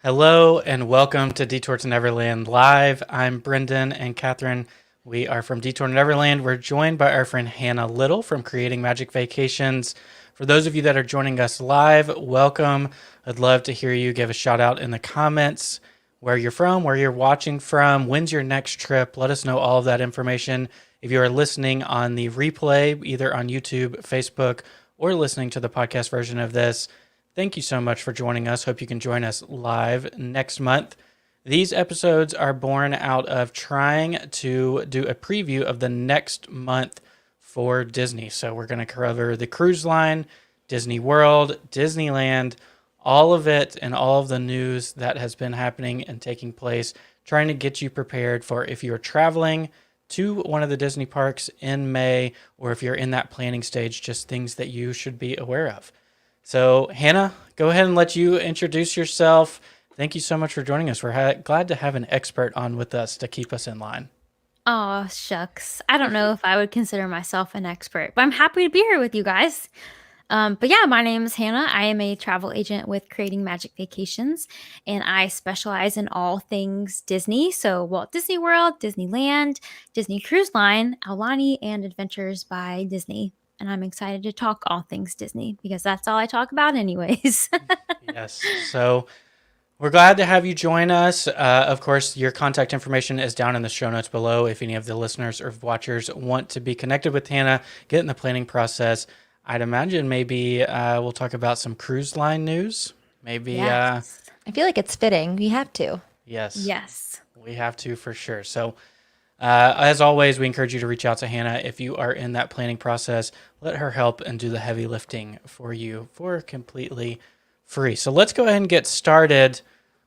Hello and welcome to Detour to Neverland Live. I'm Brendan and Catherine. We are from Detour to Neverland. We're joined by our friend Hannah Little from Creating Magic Vacations. For those of you that are joining us live, welcome. I'd love to hear you give a shout out in the comments, where you're from, where you're watching from, when's your next trip. Let us know all of that information. If you are listening on the replay, either on YouTube, Facebook, or listening to the podcast version of this, thank you so much for joining us. Hope you can join us live next month. These episodes are born out of trying to do a preview of the next month for Disney. So we're going to cover the cruise line, Disney World, Disneyland, all of it and all of the news that has been happening and taking place, trying to get you prepared for if you're traveling to one of the Disney parks in May, or if you're in that planning stage, just things that you should be aware of. So, Hannah, go ahead and let you introduce yourself. Thank you so much for joining us. We're glad to have an expert on with us to keep us in line. Oh, shucks. I don't know if I would consider myself an expert, but I'm happy to be here with you guys. But yeah, my name is Hannah. I am a travel agent with Creating Magic Vacations, and I specialize in all things Disney. So Walt Disney World, Disneyland, Disney Cruise Line, Aulani, and Adventures by Disney. And I'm excited to talk all things Disney because that's all I talk about anyways. Yes. So we're glad to have you join us. Of course, your contact information is down in the show notes below. If any of the listeners or watchers want to be connected with Hannah, get in the planning process. I'd imagine maybe we'll talk about some cruise line news. Maybe. Yes. I feel like it's fitting. We have to. Yes. Yes. We have to for sure. So as always, we encourage you to reach out to Hannah if you are in that planning process. Let her help and do the heavy lifting for you for completely free. So let's go ahead and get started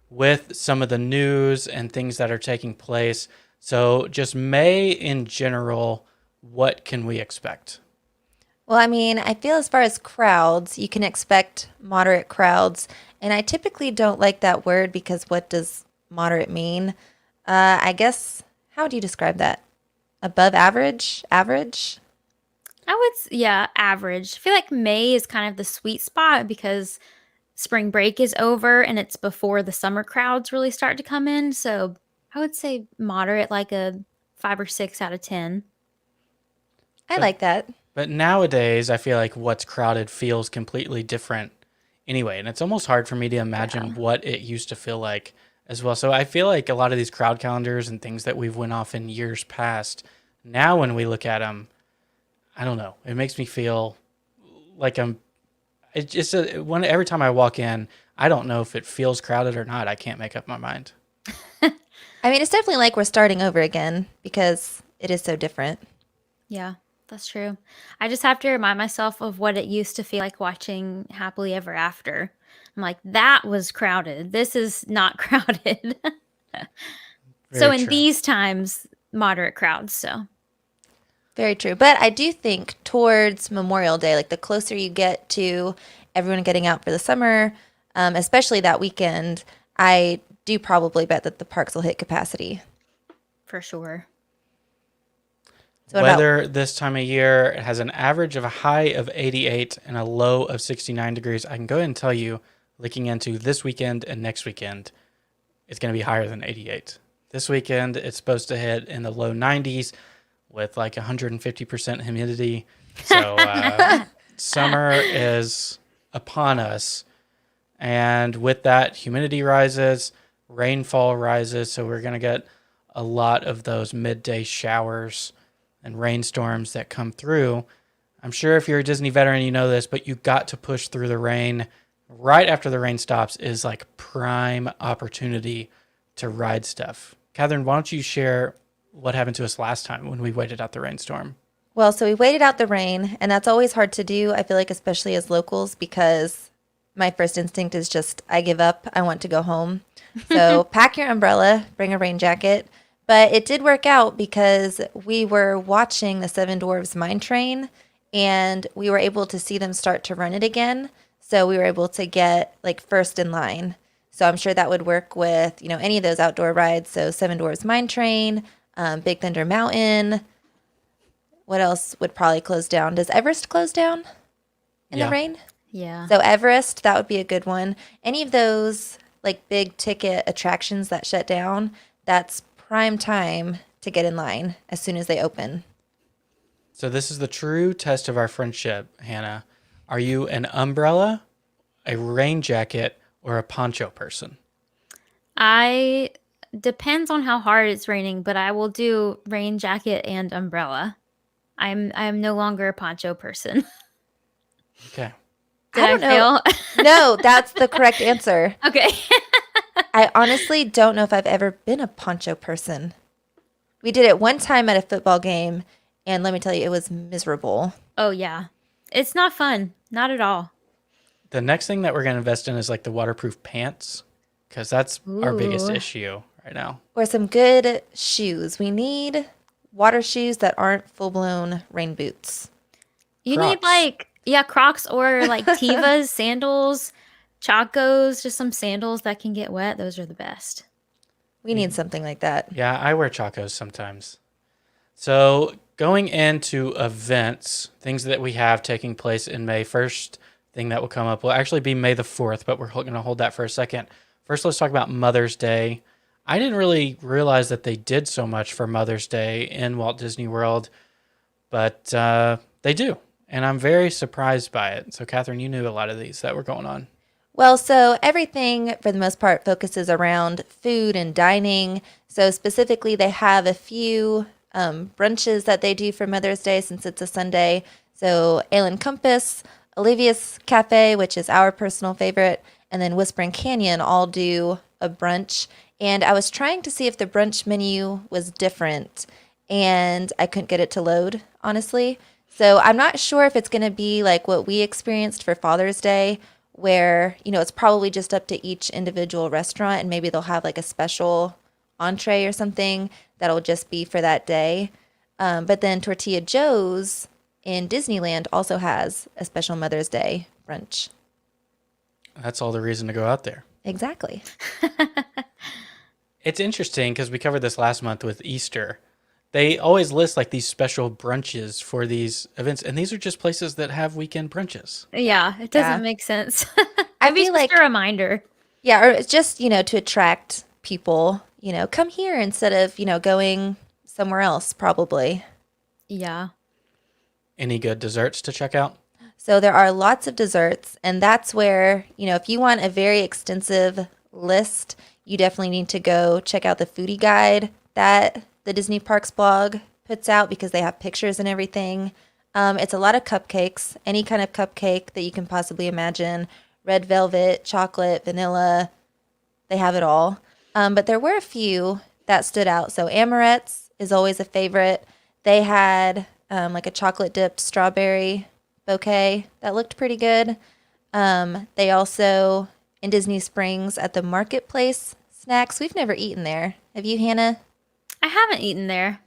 with some of the news and things that are taking place. So just May in general, what can we expect? Well, I mean, I feel as far as crowds, you can expect moderate crowds. And I typically don't like that word because what does moderate mean? I guess, how do you describe that? Above average? Average? Average. I feel like May is kind of the sweet spot because spring break is over and it's before the summer crowds really start to come in. So I would say moderate, like a 5 or 6 out of 10. I like that. But nowadays, I feel like what's crowded feels completely different anyway. And it's almost hard for me to imagine what it used to feel like as well. So I feel like a lot of these crowd calendars and things that we've went off in years past, now when we look at them, I don't know. It makes me feel like every time I walk in, I don't know if it feels crowded or not. I can't make up my mind. I mean, it's definitely like we're starting over again because it is so different. Yeah, that's true. I just have to remind myself of what it used to feel like watching Happily Ever After. I'm like, that was crowded. This is not crowded. So in these times, moderate crowds. So Very true. But I do think towards Memorial Day, like the closer you get to everyone getting out for the summer, especially that weekend, I do probably bet that the parks will hit capacity. for sure. So Weather this time of year, it has an average of a high of 88 and a low of 69 degrees. I can go ahead and tell you, looking into this weekend and next weekend, it's going to be higher than 88. This weekend, it's supposed to hit in the low 90s with like 150% humidity. So summer is upon us. And with that, humidity rises, rainfall rises. So we're going to get a lot of those midday showers and rainstorms that come through. I'm sure if you're a Disney veteran, you know this, but you got to push through the rain. Right after the rain stops is like prime opportunity to ride stuff. Catherine, why don't you share what happened to us last time when we waited out the rainstorm? Well, so we waited out the rain, and that's always hard to do, I feel like, especially as locals, because my first instinct is just, I give up. I want to go home. So pack your umbrella, bring a rain jacket. But it did work out because we were watching the Seven Dwarfs Mine Train, and we were able to see them start to run it again. So we were able to get like first in line. So I'm sure that would work with, any of those outdoor rides. So Seven Dwarfs Mine Train, Big Thunder Mountain. What else would probably close down? Does Everest close down in the rain? Yeah. So Everest, that would be a good one. Any of those like big ticket attractions that shut down, that's prime time to get in line as soon as they open. So this is the true test of our friendship, Hannah. Are you an umbrella, a rain jacket, or a poncho person? I depends on how hard it's raining, but I will do rain jacket and umbrella. I'm no longer a poncho person. Okay. Did I don't know. fail? No, that's the correct answer. Okay. I honestly don't know if I've ever been a poncho person. We did it one time at a football game, and let me tell you, it was miserable. Oh yeah. It's not fun. Not at all. The next thing that we're going to invest in is like the waterproof pants, because that's our biggest Ooh. issue right now. Or some good shoes. We need water shoes that aren't full-blown rain boots. You Crocs. need Crocs or like Tevas, sandals, Chacos, just some sandals that can get wet. Those are the best. We need something like that. Yeah, I wear chacos sometimes. So going into events, things that we have taking place in May, first thing that will come up will actually be May the 4th, but we're going to hold that for a second. First, let's talk about Mother's Day. I didn't really realize that they did so much for Mother's Day in Walt Disney World, but they do. And I'm very surprised by it. So, Catherine, you knew a lot of these that were going on. Well, so everything for the most part focuses around food and dining. So specifically, they have a few brunches that they do for Mother's Day since it's a Sunday. So Ale and Compass, Olivia's Cafe, which is our personal favorite, and then Whispering Canyon all do a brunch. And I was trying to see if the brunch menu was different, and I couldn't get it to load, honestly. So I'm not sure if it's going to be like what we experienced for Father's Day, where, it's probably just up to each individual restaurant, and maybe they'll have like a special entree or something that'll just be for that day. But then Tortilla Joe's in Disneyland also has a special Mother's Day brunch. That's all the reason to go out there. Exactly. It's interesting because we covered this last month with Easter. They always list like these special brunches for these events, and these are just places that have weekend brunches. Yeah, it doesn't Yeah. make sense. I Maybe feel it's just like- a reminder. Yeah, or it's just, to attract people, come here instead of, going somewhere else, probably. Yeah. Any good desserts to check out? So there are lots of desserts, and that's where, if you want a very extensive list, you definitely need to go check out the foodie guide that the Disney Parks blog puts out, because they have pictures and everything. It's a lot of cupcakes, any kind of cupcake that you can possibly imagine. Red velvet, chocolate, vanilla, they have it all. But there were a few that stood out. So Amorette's is always a favorite. They had like a chocolate dipped strawberry bouquet that looked pretty good. They also, in Disney Springs at the Marketplace Snacks, we've never eaten there. Have you, Hannah? I haven't eaten there.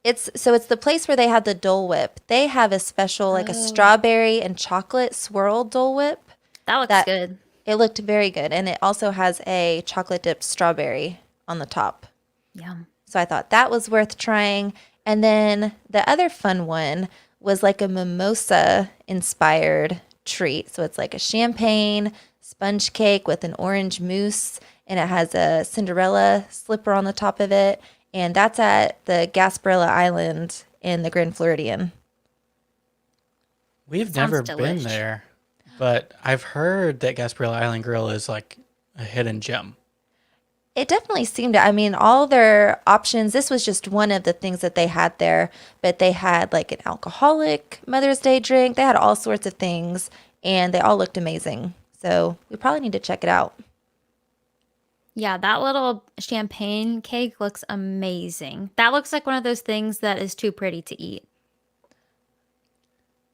It's the place where they have the Dole Whip. They have a special, like a strawberry and chocolate swirl Dole Whip. That looks good. It looked very good. And it also has a chocolate dipped strawberry on the top. Yum. So I thought that was worth trying. And then the other fun one was like a mimosa inspired treat. So it's like a champagne sponge cake with an orange mousse, and it has a Cinderella slipper on the top of it. And that's at the Gasparilla Island in the Grand Floridian. We've Sounds never delish. been there, but I've heard that Gasparilla Island Grill is like a hidden gem. It definitely seemed, all their options, this was just one of the things that they had there, but they had like an alcoholic Mother's Day drink. They had all sorts of things, and they all looked amazing. So we probably need to check it out. Yeah, that little champagne cake looks amazing. That looks like one of those things that is too pretty to eat.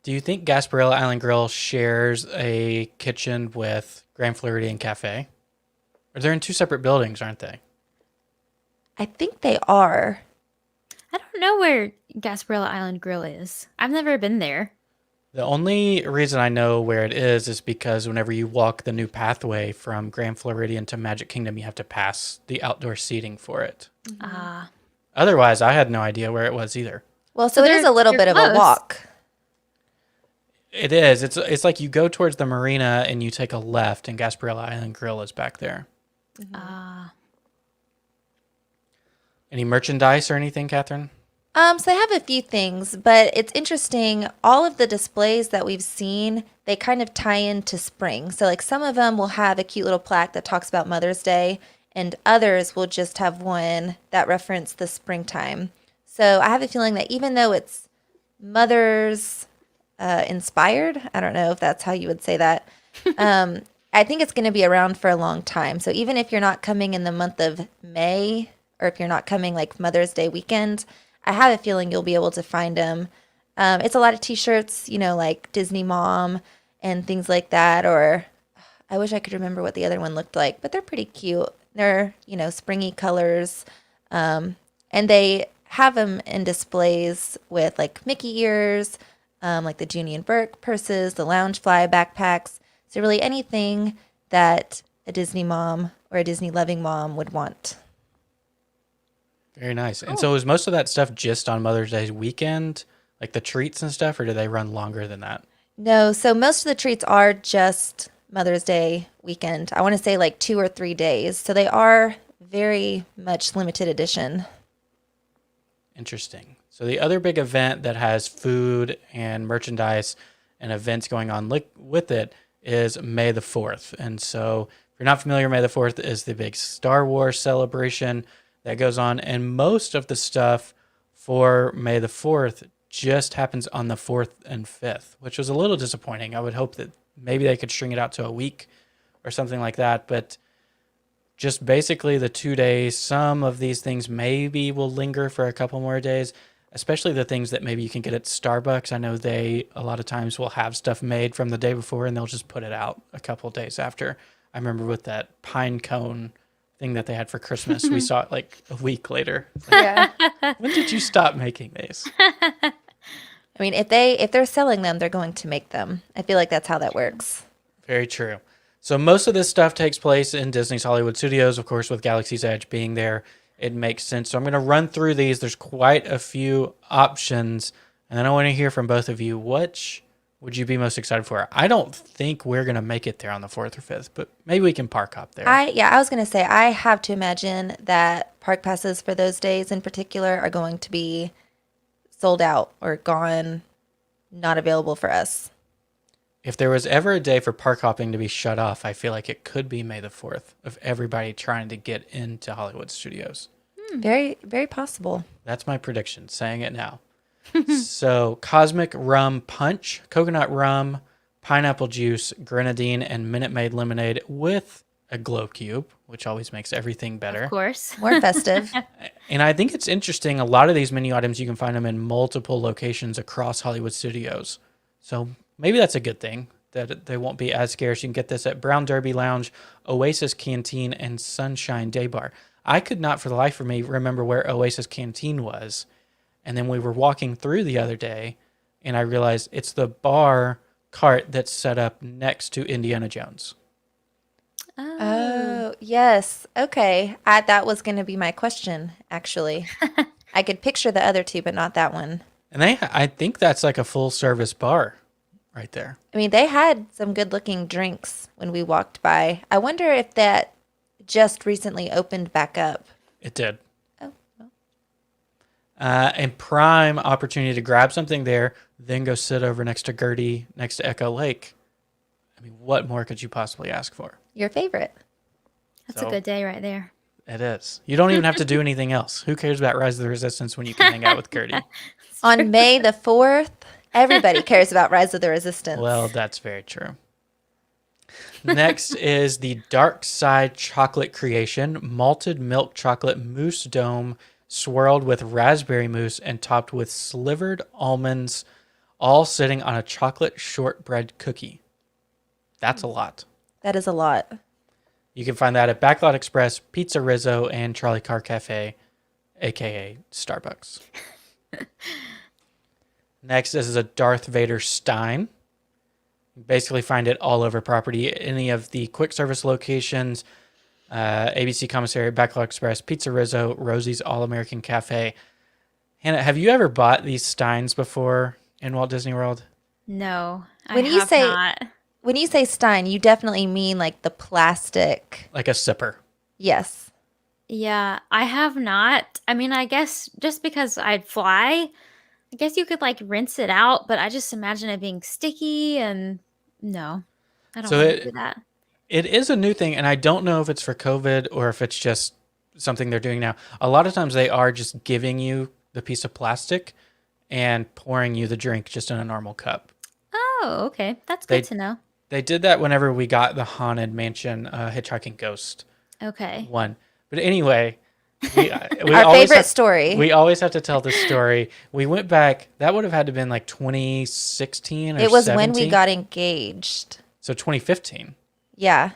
Do you think Gasparilla Island Grill shares a kitchen with Grand Floridian Cafe? Or they're in two separate buildings, aren't they? I think they are. I don't know where Gasparilla Island Grill is. I've never been there. The only reason I know where it is because whenever you walk the new pathway from Grand Floridian to Magic Kingdom, you have to pass the outdoor seating for it. Ah. Otherwise, I had no idea where it was either. Well, so it is a little they're bit of close. a walk. It is. It's like you go towards the marina and you take a left, and Gasparilla Island Grill is back there. Any merchandise or anything, Catherine? So they have a few things, but it's interesting. All of the displays that we've seen, they kind of tie into spring. So like some of them will have a cute little plaque that talks about Mother's Day, and others will just have one that reference the springtime. So I have a feeling that even though it's Mother's inspired, I don't know if that's how you would say that. I think it's going to be around for a long time. So even if you're not coming in the month of May, or if you're not coming like Mother's Day weekend, I have a feeling you'll be able to find them. It's a lot of t-shirts, you know, like Disney Mom and things like that. Or I wish I could remember what the other one looked like, but they're pretty cute. They're, you know, springy colors. And they have them in displays with like Mickey ears, like the Junie and Burke purses, the Loungefly backpacks. So really anything that a Disney mom or a Disney loving mom would want. Very nice. And so is most of that stuff just on Mother's Day weekend, like the treats and stuff, or do they run longer than that? No, so most of the treats are just Mother's Day weekend. I want to say like 2 or 3 days. So they are very much limited edition. Interesting. So the other big event that has food and merchandise and events going on with it is May the 4th. And so if you're not familiar, May the 4th is the big Star Wars celebration that goes on. And most of the stuff for May the 4th just happens on the 4th and 5th, which was a little disappointing. I would hope that maybe they could string it out to a week or something like that. But just basically the 2 days, some of these things maybe will linger for a couple more days, especially the things that maybe you can get at Starbucks. I know they a lot of times will have stuff made from the day before and they'll just put it out a couple of days after. I remember with that pine cone thing that they had for Christmas, we saw it like a week later. Yeah. When did you stop making these? I mean, if they're selling them, they're going to make them. I feel like that's how that works. Very true. So most of this stuff takes place in Disney's Hollywood Studios, of course, with Galaxy's Edge being there. It makes sense. So I'm going to run through these. There's quite a few options, and then I want to hear from both of you. Which would you be most excited for? I don't think we're going to make it there on the 4th or 5th, but maybe we can park up there. I was going to say, I have to imagine that park passes for those days in particular are going to be sold out or gone, not available for us. If there was ever a day for park hopping to be shut off, I feel like it could be May the 4th of everybody trying to get into Hollywood Studios. Very, very possible. That's my prediction, saying it now. So, Cosmic Rum Punch, coconut rum, pineapple juice, grenadine, and Minute Maid lemonade with a glow cube, which always makes everything better. Of course. More festive. And I think it's interesting, a lot of these menu items, you can find them in multiple locations across Hollywood Studios. So maybe that's a good thing, that they won't be as scarce. You can get this at Brown Derby Lounge, Oasis Canteen, and Sunshine Day Bar. I could not for the life of me remember where Oasis Canteen was. And then we were walking through the other day, and I realized it's the bar cart that's set up next to Indiana Jones. Oh, yes. Okay. That was going to be my question, actually. I could picture the other two, but not that one. And I think that's like a full-service bar right there. I mean, they had some good-looking drinks when we walked by. I wonder if that just recently opened back up. It did. Oh, well. And prime opportunity to grab something there, then go sit over next to Gertie, next to Echo Lake. I mean, what more could you possibly ask for? Your favorite. That's a good day right there. It is. You don't even have to do anything else. Who cares about Rise of the Resistance when you can hang out with Gertie? On May the 4th, everybody cares about Rise of the Resistance. Well, that's very true. Next is the Dark Side Chocolate Creation, malted milk chocolate mousse dome swirled with raspberry mousse and topped with slivered almonds, all sitting on a chocolate shortbread cookie. That's a lot. That is a lot. You can find that at Backlot Express, Pizza Rizzo, and Charlie Car Cafe, a.k.a. Starbucks. Next, this is a Darth Vader Stein. You basically find it all over property. Any of the quick service locations, ABC Commissary, Backlot Express, Pizza Rizzo, Rosie's All-American Cafe. Hannah, have you ever bought these Steins before in Walt Disney World? No, When I you have say- not. When you say Stein, you definitely mean like the plastic. Like a sipper. Yes. Yeah, I have not. I mean, I guess just because I'd fly, I guess you could like rinse it out, but I just imagine it being sticky and no, I don't So want to do that. it is a new thing, and I don't know if it's for COVID or if it's just something they're doing now. A lot of times they are just giving you the piece of plastic and pouring you the drink just in a normal cup. Oh, okay. That's They good to know. they did that whenever we got the Haunted Mansion Hitchhiking Ghost Okay. one. But anyway, we Our always favorite have, story. we always have to tell this story. We went back. That would have had to been like 2016 or It was 17. when we got engaged. So 2015. Yeah.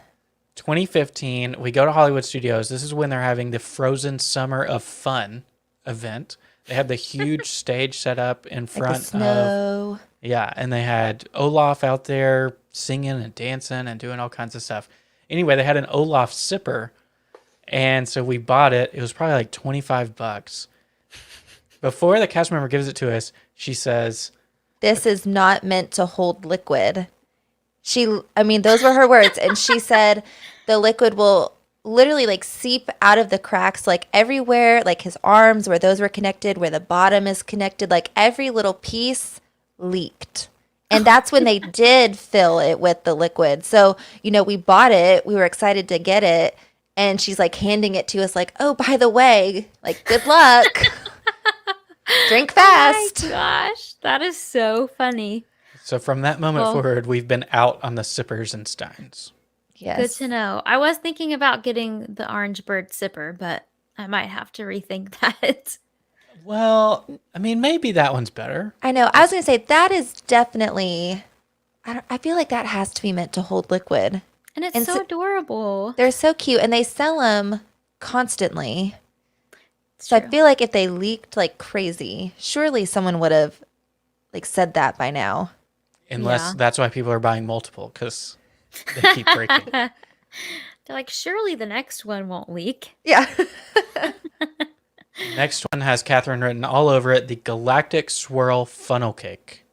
2015, we go to Hollywood Studios. This is when they're having the Frozen Summer of Fun event. They had the huge stage set up in Like the front of, snow. yeah, and they had Olaf out there singing and dancing and doing all kinds of stuff. Anyway, they had an Olaf sipper, and so we bought it. It was probably like $25. Before the cast member gives it to us, she says, This is not meant to hold liquid. Those were her words. And she said the liquid will literally like seep out of the cracks, like everywhere, like his arms, where those were connected, where the bottom is connected, like every little piece leaked. And that's when they did fill it with the liquid. So, we bought it. We were excited to get it. And she's like handing it to us like, oh, by the way, like, good luck. Drink fast. Oh my gosh, that is so funny. so from that moment Well- forward, we've been out on the sippers and steins. Yes. Good to know. I was thinking about getting the orange bird sipper, but I might have to rethink that. Well, I mean, maybe that one's better. I know. I was going to say that is definitely, I feel like that has to be meant to hold liquid. And it's And so so- adorable. They're so cute and they sell them constantly. It's So I true. feel like if they leaked like crazy, surely someone would have like said that by now. Unless Yeah. that's why people are buying multiple, because they keep breaking. They're like, surely the next one won't leak. Yeah. Next one has Catherine written all over it, the Galactic Swirl Funnel Cake.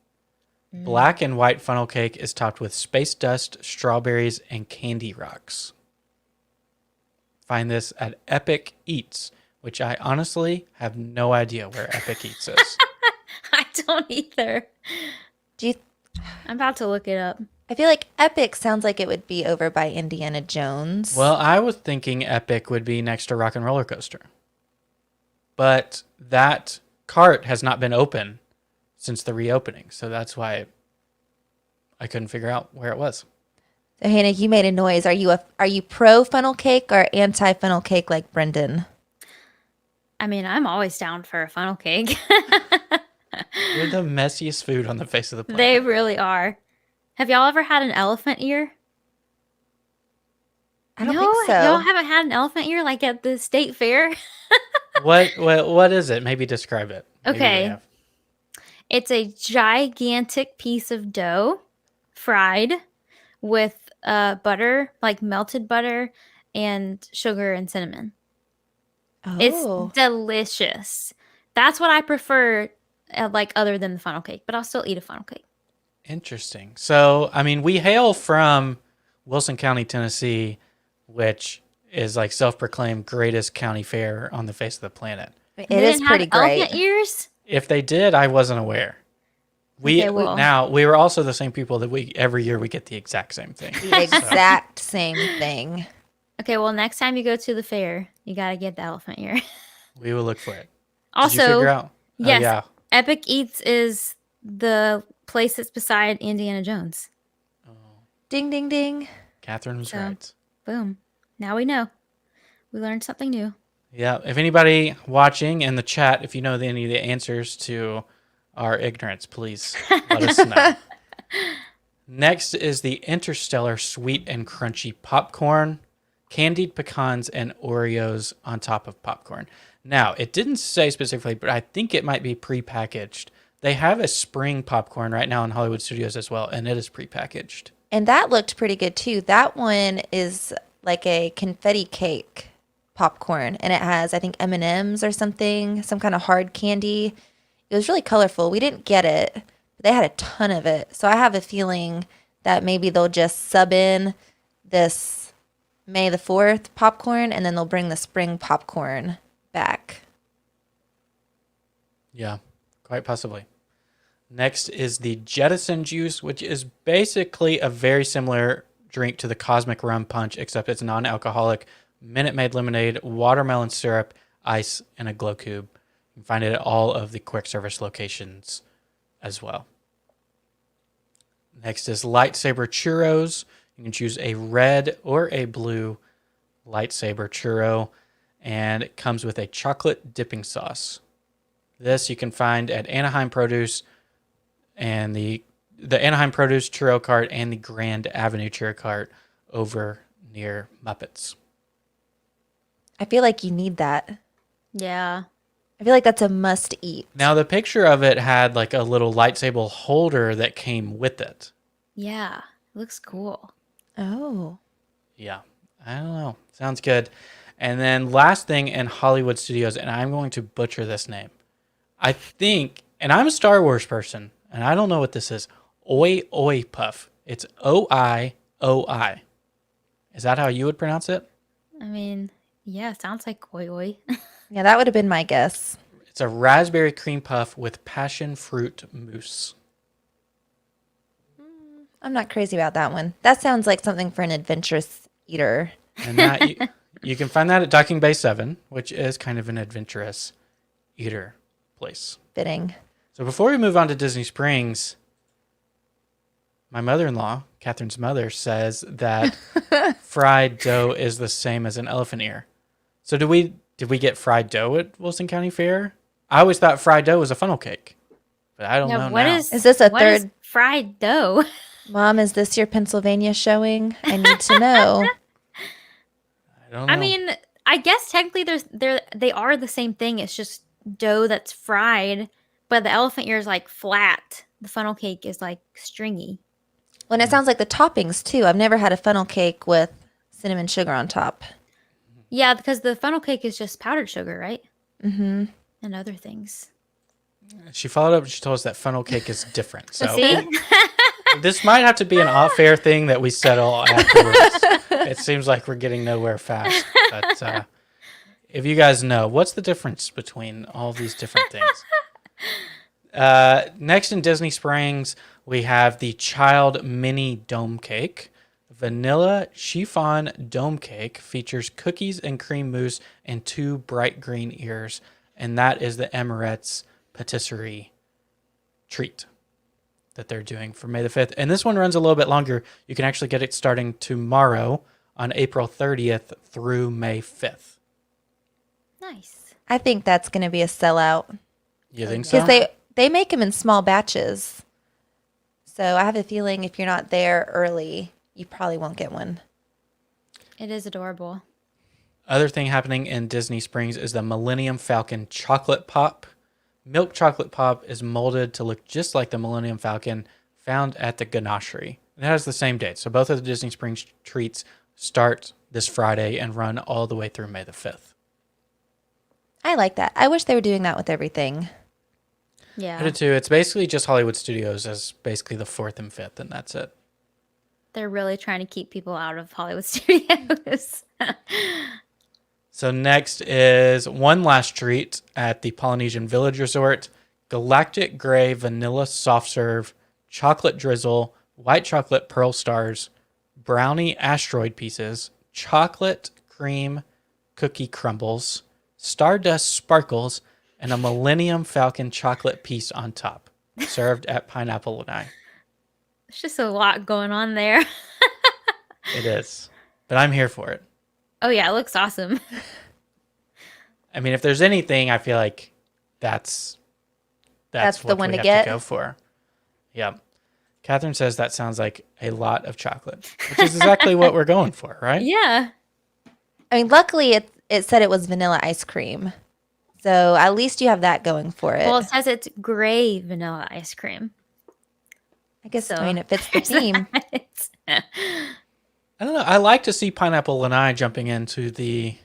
Black and white funnel cake is topped with space dust, strawberries, and candy rocks. Find this at Epic Eats, which I honestly have no idea where Epic Eats is. I don't either. Do you, I'm about to look it up. I feel like Epic sounds like it would be over by Indiana Jones. Well, I was thinking Epic would be next to Rock and Roller Coaster. But that cart has not been open since the reopening, so that's why I couldn't figure out where it was. So Hannah, you made a noise. Are you pro funnel cake or anti funnel cake like Brendan? I mean, I'm always down for a funnel cake. You're the messiest food on the face of the planet. They really are. Have y'all ever had an elephant ear? I don't No, think so. y'all haven't had an elephant ear like at the state fair? What is it? Maybe describe it. Maybe we Okay. have. It's a gigantic piece of dough, fried with butter, like melted butter, and sugar and cinnamon. Oh. It's delicious. That's what I prefer, like other than the funnel cake, but I'll still eat a funnel cake. Interesting. So, I mean, we hail from Wilson County, Tennessee, which is like self-proclaimed greatest county fair on the face of the planet. It They is didn't pretty have great. elephant ears? If they did, I wasn't aware. Okay, well. Now we were also the same people that every year we get the exact same thing. The exact same thing. Okay, well, next time you go to the fair, you got to get the elephant ear. We will look for it. Also, Did you figure out? yes, Oh, yeah. Epic Eats is the place that's beside Indiana Jones. Ding, ding, ding. Catherine was So- right. Boom. Now we know. We learned something new. Yeah. If anybody watching in the chat, if you know any of the answers to our ignorance, please let us know. Next is the Interstellar sweet and crunchy popcorn, candied pecans, and Oreos on top of popcorn. Now, it didn't say specifically, but I think it might be prepackaged. They have a spring popcorn right now in Hollywood Studios as well, and it is prepackaged. And that looked pretty good too. That one is like a confetti cake popcorn, and it has, I think, M&Ms or something, some kind of hard candy. It was really colorful. We didn't get it, but they had a ton of it. So I have a feeling that maybe they'll just sub in this May the 4th popcorn, and then they'll bring the spring popcorn back. Yeah, quite possibly. Next is the Jettison Juice, which is basically a very similar drink to the Cosmic Rum Punch, except it's non-alcoholic, Minute Maid lemonade, watermelon syrup, ice, and a glow cube. You can find it at all of the quick service locations as well. Next is Lightsaber Churros. You can choose a red or a blue Lightsaber Churro, and it comes with a chocolate dipping sauce. This you can find at Anaheim Produce and the Anaheim Produce Churro Cart and the Grand Avenue Churro Cart over near Muppets. I feel like you need that. Yeah. I feel like that's a must eat. Now the picture of it had like a little lightsaber holder that came with it. Yeah. Looks cool. Oh. Yeah, I don't know. Sounds good. And then last thing in Hollywood Studios, and I'm going to butcher this name. I think, and I'm a Star Wars person, and I don't know what this is. Oi Oi Puff. It's O-I-O-I. Is that how you would pronounce it? I mean, yeah, sounds like oi oi. Yeah, that would have been my guess. It's a raspberry cream puff with passion fruit mousse. I'm not crazy about that one. That sounds like something for an adventurous eater. And that you can find that at Docking Bay 7, which is kind of an adventurous eater place. Fitting. So before we move on to Disney Springs, my mother-in-law, Catherine's mother, says that fried dough is the same as an elephant ear. So did we get fried dough at Wilson County Fair? I always thought fried dough was a funnel cake, but I don't know now. Is this a what is third fried dough? Mom, is this your Pennsylvania showing? I need to know. I don't know. I mean, I guess technically they are the same thing. It's just dough that's fried, but the elephant ear is like flat. The funnel cake is like stringy. Well, and it sounds like the toppings too. I've never had a funnel cake with cinnamon sugar on top. Yeah, because the funnel cake is just powdered sugar, right? Mm-hmm. And other things. She followed up and she told us that funnel cake is different. So See? this might have to be an off-air thing that we settle afterwards. It seems like we're getting nowhere fast. But if you guys know, what's the difference between all these different things? Next in Disney Springs, we have the Child Mini Dome Cake. Vanilla chiffon dome cake features cookies and cream mousse and 2 bright green ears. And that is the Emirates Patisserie treat that they're doing for May the 5th. And this one runs a little bit longer. You can actually get it starting tomorrow on April 30th through May 5th. Nice. I think that's going to be a sellout. You think so? Because they make them in small batches. So I have a feeling if you're not there early, you probably won't get one. It is adorable. Other thing happening in Disney Springs is the Millennium Falcon Chocolate Pop. Milk chocolate pop is molded to look just like the Millennium Falcon found at the Ganachery. It has the same date. So both of the Disney Springs treats start this Friday and run all the way through May the 5th. I like that. I wish they were doing that with everything. Yeah. I did too. It's basically just Hollywood Studios as basically the 4th and 5th, and that's it. They're really trying to keep people out of Hollywood Studios. So next is one last treat at the Polynesian Village Resort. Galactic Gray Vanilla Soft Serve, Chocolate Drizzle, White Chocolate Pearl Stars, Brownie Asteroid Pieces, Chocolate Cream Cookie Crumbles, Stardust Sparkles, and a Millennium Falcon chocolate piece on top, served at Pineapple Lanai. There's just a lot going on there. It is, but I'm here for it. Oh, yeah, it looks awesome. I mean, if there's anything, I feel like that's the what one we to have get. to go for. Yeah. Catherine says that sounds like a lot of chocolate, which is exactly what we're going for, right? Yeah. I mean, luckily it said it was vanilla ice cream. So at least you have that going for it. Well, it says it's gray vanilla ice cream. I guess, so I mean, it fits the there's theme. that. I don't know. I like to see Pineapple Lanai jumping into the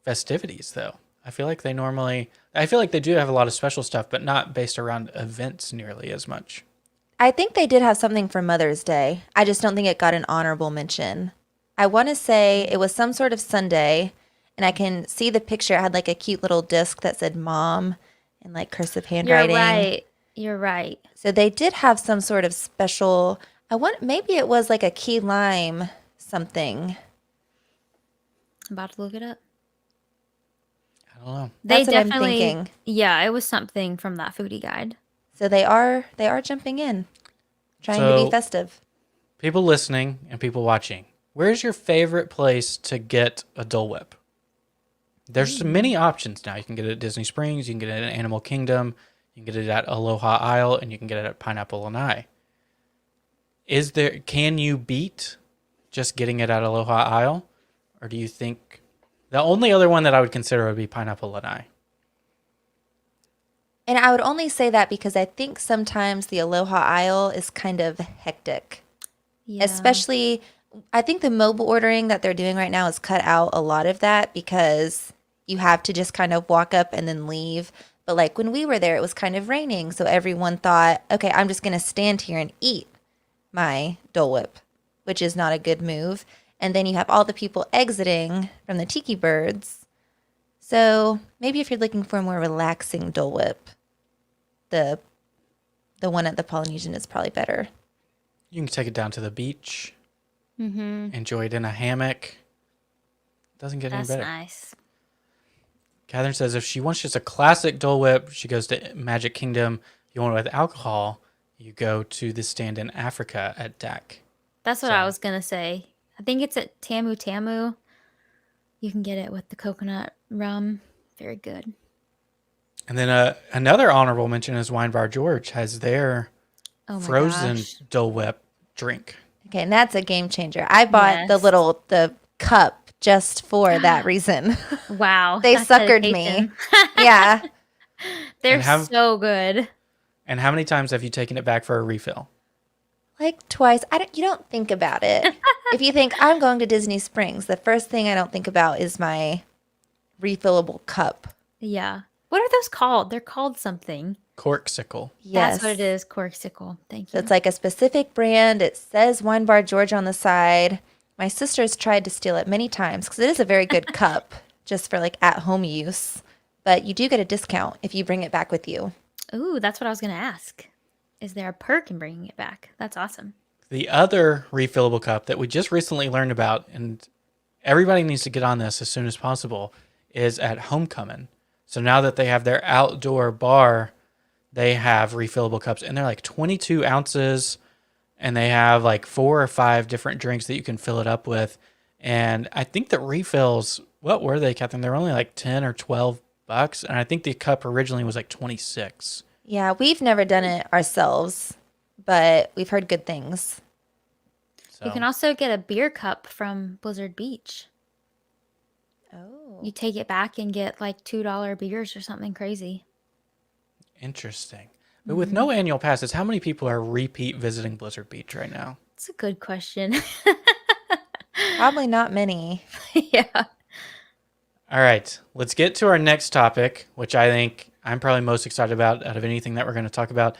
festivities, though. I feel like they do have a lot of special stuff, but not based around events nearly as much. I think they did have something for Mother's Day. I just don't think it got an honorable mention. I want to say it was some sort of sundae, and I can see the picture. It had like a cute little disc that said "mom" in like cursive You're handwriting. right. You're right. So they did have some sort of special. Maybe it was like a key lime something. I'm about to look it up. I don't know. That's what I'm definitely, thinking. yeah, it was something from that foodie guide. So they are jumping in, trying to So- be festive. People listening and people watching, where's your favorite place to get a Dole Whip? There's so many options now. You can get it at Disney Springs, you can get it at Animal Kingdom, you can get it at Aloha Isle, and you can get it at Pineapple Lanai. Can you beat just getting it at Aloha Isle? Or do you think the only other one that I would consider would be Pineapple Lanai? And I would only say that because I think sometimes the Aloha Isle is kind of hectic. Yeah. Especially, I think the mobile ordering that they're doing right now has cut out a lot of that because you have to just kind of walk up and then leave. But like when we were there, it was kind of raining. So everyone thought, okay, I'm just going to stand here and eat my Dole Whip, which is not a good move. And then you have all the people exiting from the Tiki Birds. So maybe if you're looking for a more relaxing Dole Whip, the one at the Polynesian is probably better. You can take it down to the beach, Mm-hmm. enjoy it in a hammock. Doesn't get That's any better. nice. Catherine says if she wants just a classic Dole Whip, she goes to Magic Kingdom. If you want it with alcohol, you go to the stand in Africa at DAC. That's what So- I was going to say. I think it's at Tamu Tamu. You can get it with the coconut rum. Very good. And then another honorable mention is Wine Bar George has their Oh my frozen gosh. Dole Whip drink. Okay, and that's a game changer. I bought Yes. the cup just for that reason. Wow. They that's suckered me. dedication. Yeah. They're And have- so good. And how many times have you taken it back for a refill? Like twice. You don't think about it. If you think I'm going to Disney Springs, the first thing I don't think about is my refillable cup. Yeah. What are those called? They're called something. Corksicle. Yes. That's what it is. Corksicle. Thank So you. it's like a specific brand. It says Wine Bar George on the side. My sister's tried to steal it many times because it is a very good cup just for like at home use. But you do get a discount if you bring it back with you. Ooh, that's what I was going to ask. Is there a perk in bringing it back? That's awesome. The other refillable cup that we just recently learned about, and everybody needs to get on this as soon as possible, is at Homecoming. So now that they have their outdoor bar, they have refillable cups, and they're like 22 ounces, and they have like 4 or 5 different drinks that you can fill it up with. And I think the refills, what were they, Catherine? They're only like 10 or 12 bucks, and I think the cup originally was like 26. Yeah, we've never done it ourselves, but we've heard good things. So You can also get a beer cup from Blizzard Beach. Oh. You take it back and get like $2 beers or something crazy. interesting. But with no annual passes, how many people are repeat visiting Blizzard Beach right now? It's a good question. Probably not many. Yeah. All right, let's get to our next topic, which I think I'm probably most excited about out of anything that we're going to talk about.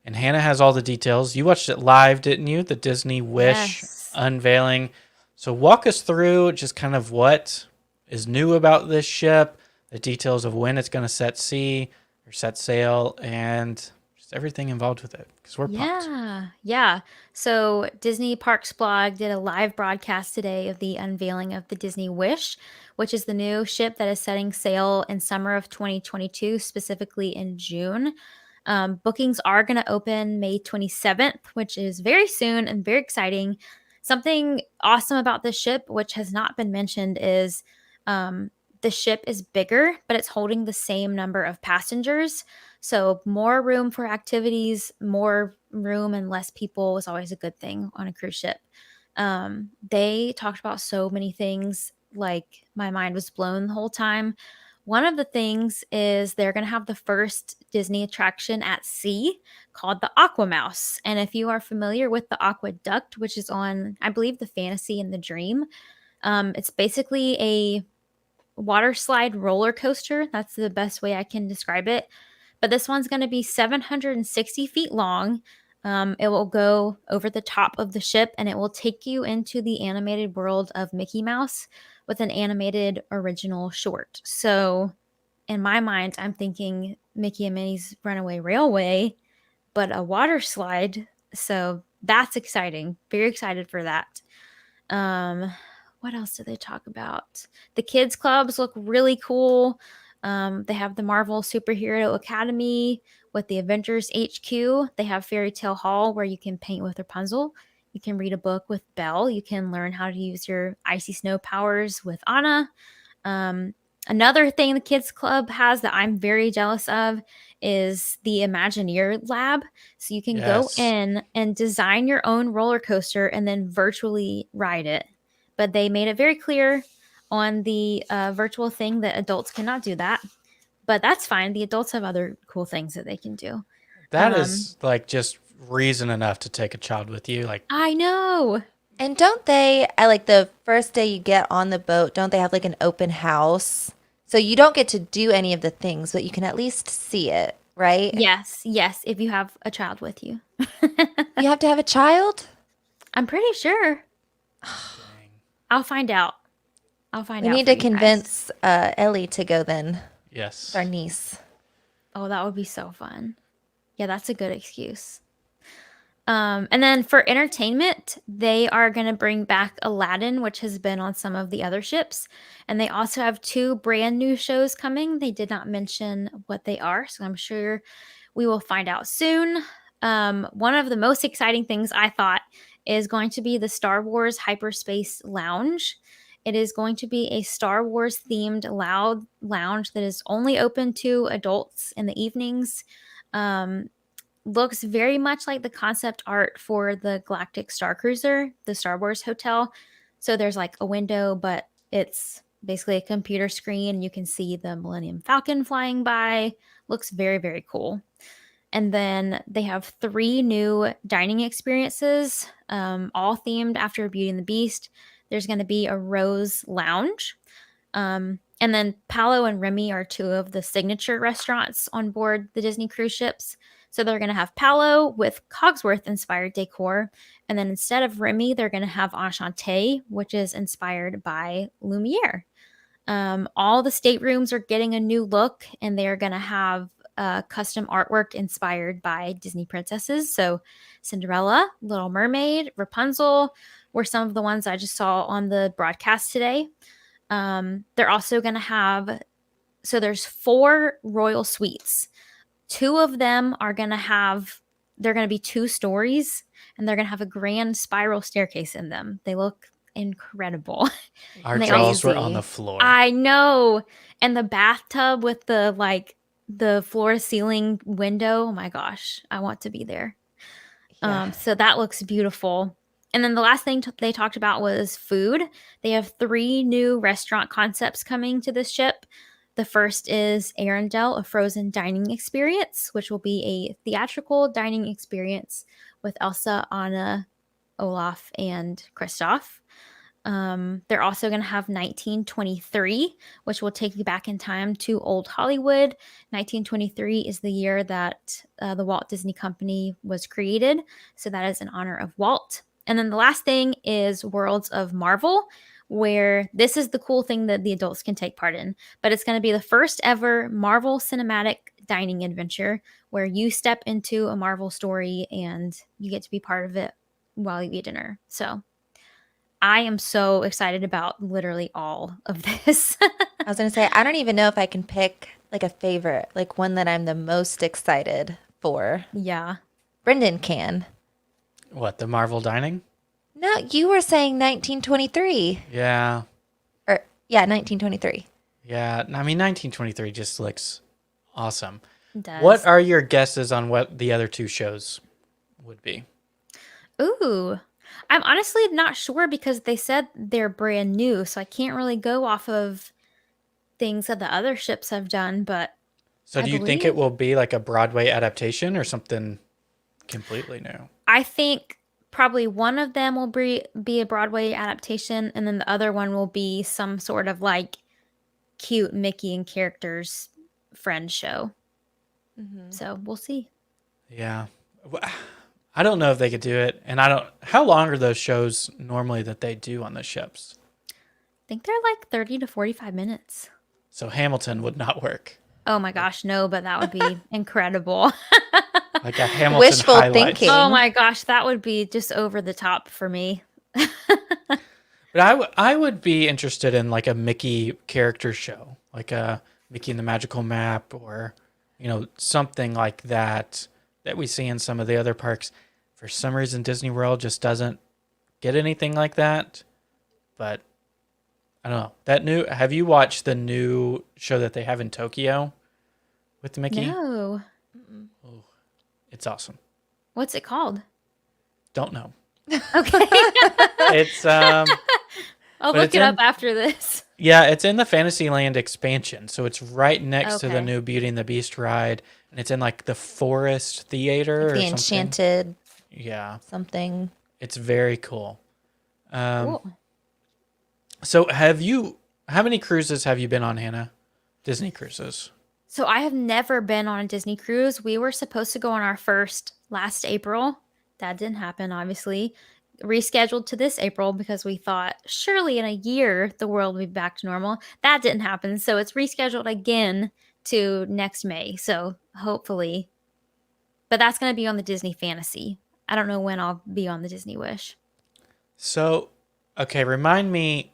And Hannah has all the details. You watched it live, didn't you? The Disney Wish Yes. unveiling. So walk us through just kind of what is new about this ship, the details of when it's going to set sea or set sail, and just everything involved with it. Because we're pumped. Yeah. So Disney Parks blog did a live broadcast today of the unveiling of the Disney Wish, which is the new ship that is setting sail in summer of 2022, specifically in June. Bookings are going to open May 27th, which is very soon and very exciting. Something awesome about this ship, which has not been mentioned, is the ship is bigger, but it's holding the same number of passengers. So more room for activities, more room and less people is always a good thing on a cruise ship. They talked about so many things, like my mind was blown the whole time. One of the things is they're going to have the first Disney attraction at sea called the Aqua Mouse. And if you are familiar with the Aqueduct, which is on, I believe, the Fantasy and the Dream, it's basically a water slide roller coaster. That's the best way I can describe it. But this one's going to be 760 feet long. It will go over the top of the ship and it will take you into the animated world of Mickey Mouse with an animated original short. So, in my mind, I'm thinking Mickey and Minnie's Runaway Railway, but a water slide. So, that's exciting. Very excited for that. What else did they talk about? The kids clubs look really cool. They have the Marvel Superhero Academy with the Avengers HQ. They have Fairy Tale Hall where you can paint with Rapunzel. You can read a book with Belle. You can learn how to use your icy snow powers with Anna. Another thing the kids club has that I'm very jealous of is the Imagineer Lab. So you can go Yes. in and design your own roller coaster and then virtually ride it. But they made it very clear on the virtual thing that adults cannot do that. But that's fine. The adults have other cool things that they can do. That is like just reason enough to take a child with you. Like, I know. And don't they, I like the first day you get on the boat, don't they have like an open house? So you don't get to do any of the things, but you can at least see it, right? Yes, if you have a child with you. You have to have a child? I'm pretty sure. I'll find out. We need to convince Ellie to go then. yes. Our niece. Oh, that would be so fun. Yeah, that's a good excuse. And then for entertainment, they are going to bring back Aladdin, which has been on some of the other ships. And they also have 2 brand new shows coming. They did not mention what they are, so I'm sure we will find out soon. One of the most exciting things I thought is going to be the Star Wars Hyperspace Lounge. It is going to be a Star Wars themed lounge that is only open to adults in the evenings. Looks very much like the concept art for the Galactic Star Cruiser, the Star Wars hotel. So there's like a window, but it's basically a computer screen. You can see the Millennium Falcon flying by. Looks very, very cool. And then they have 3 new dining experiences, all themed after Beauty and the Beast. There's going to be a Rose Lounge. And then Palo and Remy are 2 of the signature restaurants on board the Disney cruise ships. So they're going to have Palo with Cogsworth-inspired decor. And then instead of Remy, they're going to have Enchanté, which is inspired by Lumiere. All the staterooms are getting a new look, and they're going to have custom artwork inspired by Disney princesses. So Cinderella, Little Mermaid, Rapunzel were some of the ones I just saw on the broadcast today. They're also going to have, so there's 4 royal suites. 2 of them are going to have, they're going to be 2 stories, and they're going to have a grand spiral staircase in them. They look incredible. Our jaws were on the floor. I know. And the bathtub with the floor to ceiling window. Oh my gosh. I want to be there. Yeah. So that looks beautiful. And then the last thing they talked about was food. They have 3 new restaurant concepts coming to this ship. The first is Arendelle, a frozen dining experience, which will be a theatrical dining experience with Elsa, Anna, Olaf, and Kristoff. They're also going to have 1923, which will take you back in time to old Hollywood. 1923 is the year that the Walt Disney Company was created. So that is in honor of Walt. And then the last thing is Worlds of Marvel, where this is the cool thing that the adults can take part in. But it's going to be the first ever Marvel cinematic dining adventure where you step into a Marvel story and you get to be part of it while you eat dinner. So I am so excited about literally all of this. I was going to say, I don't even know if I can pick like a favorite, like one that I'm the most excited for. Yeah. Brendan can. What, the Marvel dining? No, you were saying 1923. Yeah. Or, yeah, 1923. Yeah. I mean, 1923 just looks awesome. It does. What are your guesses on what the other 2 shows would be? Ooh. I'm honestly not sure because they said they're brand new, so I can't really go off of things that the other ships have done, but So do you think it will be like a Broadway adaptation or something completely new? I think probably one of them will be a Broadway adaptation, and then the other one will be some sort of like cute Mickey and characters friend show. Mm-hmm. So we'll see. Yeah. I don't know if they could do it. And I don't, how long are those shows normally that they do on the ships? I think they're like 30 to 45 minutes. So Hamilton would not work. Oh my gosh, no, but that would be incredible. Like a Hamilton Wishful highlights. thinking. Oh my gosh, that would be just over the top for me. But I would be interested in like a Mickey character show, like a Mickey and the Magical Map, or something like that we see in some of the other parks. For some reason, Disney World just doesn't get anything like that. But I don't know. Have you watched the new show that they have in Tokyo with Mickey? No. Oh, it's awesome. What's it called? Don't know. Okay. It's I'll but look it's it in- up after this. Yeah, it's in the Fantasyland expansion, so it's right next to the Okay. new Beauty and the Beast ride, and it's in like the Forest Theater or The something. Enchanted Yeah, something. it's very cool. Cool. So how many cruises have you been on, Hannah? Disney cruises. So I have never been on a Disney cruise. We were supposed to go on our first last April. That didn't happen, obviously. Rescheduled to this April because we thought surely in a year the world will be back to normal. That didn't happen. So it's rescheduled again to next May. So hopefully. But that's going to be on the Disney Fantasy. I don't know when I'll be on the Disney Wish. So, okay, remind me,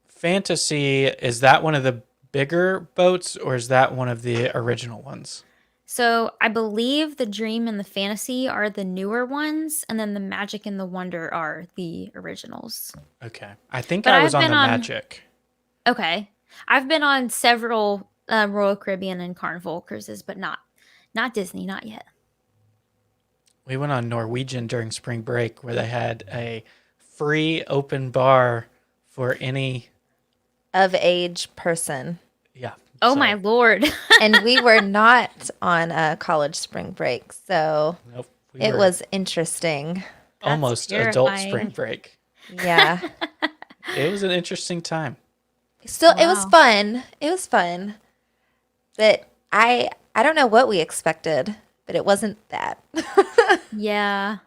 Fantasy, is that one of the bigger boats, or is that one of the original ones? So I believe the Dream and the Fantasy are the newer ones, and then the Magic and the Wonder are the originals. Okay. I think But I was I've on the been on- Magic. Okay. I've been on several Royal Caribbean and Carnival cruises, but not Disney, not yet. We went on Norwegian during spring break where they had a free open bar for any, Of age person. yeah. Oh so- my lord. And we were not on a college spring break. So Nope. we it were was interesting. almost adult terrifying. spring break. Yeah. It was an interesting time. Still, it was Wow. fun. It was fun. But I don't know what we expected, but it wasn't that. Yeah.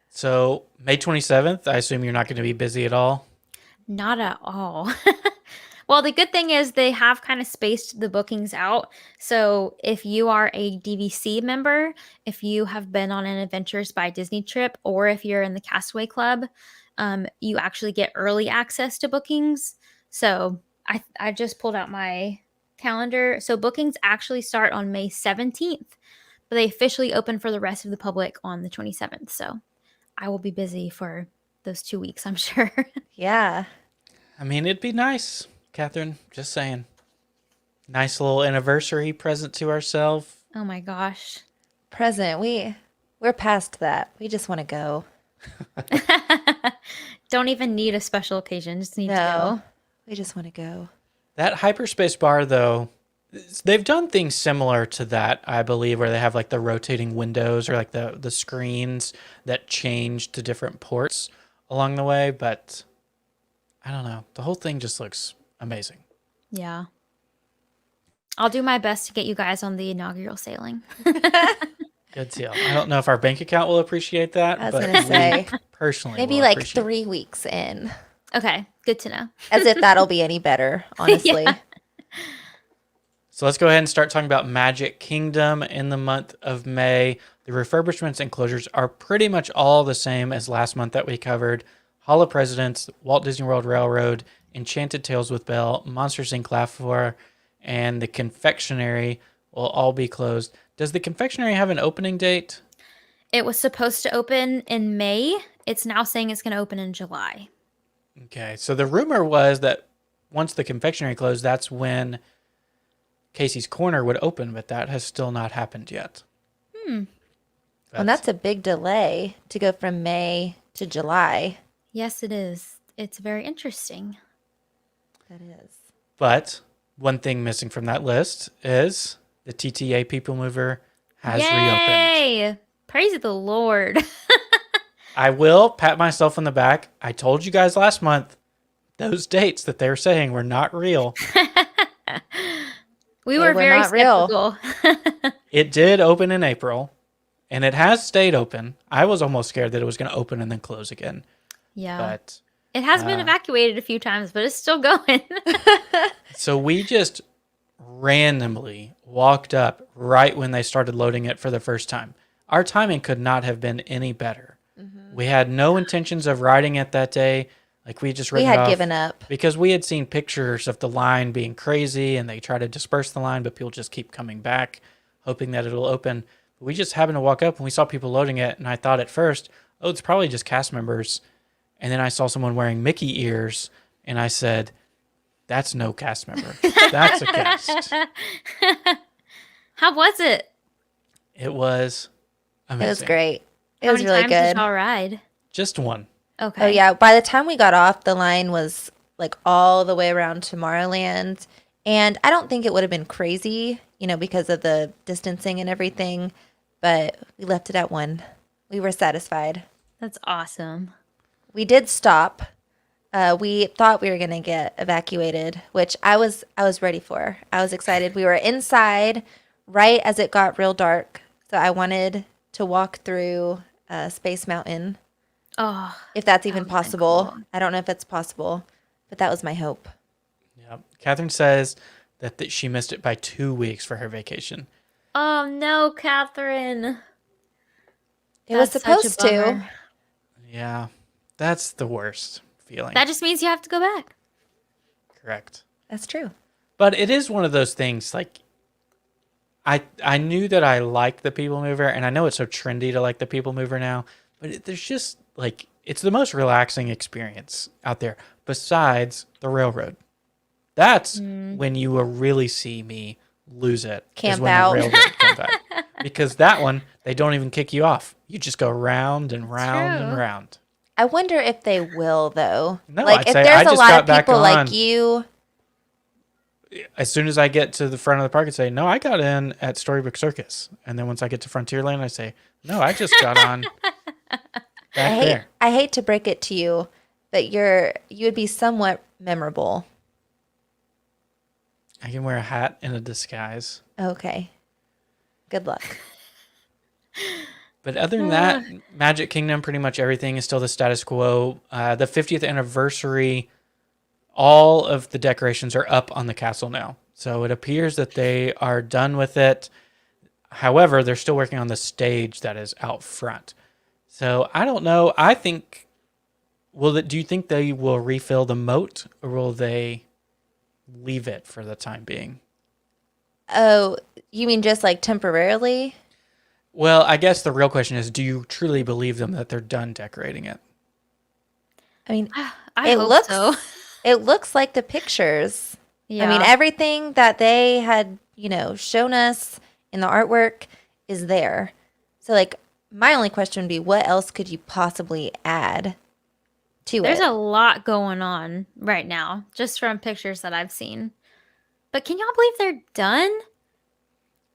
So May 27th, I assume you're not going to be busy at all. Not at all. Well, the good thing is they have kind of spaced the bookings out. So if you are a DVC member, if you have been on an Adventures by Disney trip, or if you're in the Castaway Club, you actually get early access to bookings. So I just pulled out my calendar. So bookings actually start on May 17th, but they officially open for the rest of the public on the 27th. So I will be busy for those 2 weeks, I'm sure. Yeah. I mean, it'd be nice, Catherine. Just saying. Nice little anniversary present to ourselves. Oh my gosh. Present. We're past that. We just want to go. Don't even need a special occasion. Just need to No. We just want to go. That Hyperspace bar, though, they've done things similar to that, I believe, where they have like the rotating windows or like the screens that change to different ports along the way. But I don't know. The whole thing just looks amazing. go. Yeah. I'll do my best to get you guys on the inaugural sailing. Good deal. I don't know if our bank account will appreciate that, I was but going to say, personally, maybe will like appreciate it. 3 weeks in. Okay. Good to know. As if that'll be any better, honestly. Yeah. So let's go ahead and start talking about Magic Kingdom in the month of May. The refurbishments and closures are pretty much all the same as last month that we covered. Hall of Presidents, Walt Disney World Railroad, Enchanted Tales with Belle, Monsters Inc. Laugh Floor, and the Confectionary will all be closed. Does the Confectionary have an opening date? It was supposed to open in May. It's now saying it's going to open in July. Okay, so the rumor was that once the Confectionary closed, that's when Casey's Corner would open, but that has still not happened yet. And that's a big delay to go from May to July. Yes, it is. It's very interesting. That is. But one thing missing from that list is the Tta People Mover has reopened. Yay! Praise the Lord. I will pat myself on the back. I told you guys last month those dates that they were saying were not real. We They were were very not real. skeptical. It did open in April, And it has stayed open. I was almost scared that it was going to open and then close again. Yeah. But It has been evacuated a few times, but it's still going. so we just randomly walked up right when they started loading it for the first time. Our timing could not have been any better. We had no intentions of riding it that day. Like we just We had given up. because we had seen pictures of the line being crazy and they try to disperse the line, but people just keep coming back, hoping that it'll open. But we just happened to walk up and we saw people loading it, and I thought at first, oh, it's probably just cast members. And then I saw someone wearing Mickey ears, and I said, that's no cast member. That's a cast. How was it? It was amazing. It was great. It How was many really times did good. y'all ride? Just one. Okay. Oh yeah, by the time we got off, the line was like all the way around Tomorrowland, and I don't think it would have been crazy, because of the distancing and everything, but we left it at one. We were satisfied. That's awesome. We did stop. We thought we were going to get evacuated, which I was ready for. I was excited. We were inside right as it got real dark, so I wanted to walk through Space Mountain. Oh, If that's even would've been possible. cool. I don't know if it's possible, but that was my hope. Yeah. Catherine says that she missed it by 2 weeks for her vacation. oh no, Catherine. It was That's such a supposed to. bummer. Yeah. That's the worst feeling. That just means you have to go back. Correct. That's true. But it is one of those things, like, I knew that I liked the People Mover, and I know it's so trendy to like the People Mover now, but there's just, like, it's the most relaxing experience out there, besides the railroad. That's when you will really see me lose it. is Camp when out. The railroad comes back. Because that one, they don't even kick you off. You just go round and round and true. round. I wonder if they will, though. No, like, I'd if say there's I a just lot got of back people on. like you. As soon as I get to the front of the park, I say, no, I got in at Storybook Circus. And then once I get to Frontierland, I say, no, I just got on back there. I hate to break it to you, but you would be somewhat memorable. I can wear a hat and a disguise. Okay. Good luck. But other than that, Magic Kingdom, pretty much everything is still the status quo. The 50th anniversary, all of the decorations are up on the castle now. So it appears that they are done with it. However, they're still working on the stage that is out front. So I don't know. I think, do you think they will refill the moat, or will they leave it for the time being? Oh, you mean just like temporarily? Well, I guess the real question is, do you truly believe them that they're done decorating it? I mean, I it hope looks so. it looks like the pictures. Yeah. I mean, everything that they had, shown us in the artwork is there. So, like, my only question would be, what else could you possibly add to There's it? a lot going on right now, just from pictures that I've seen. But can y'all believe they're done?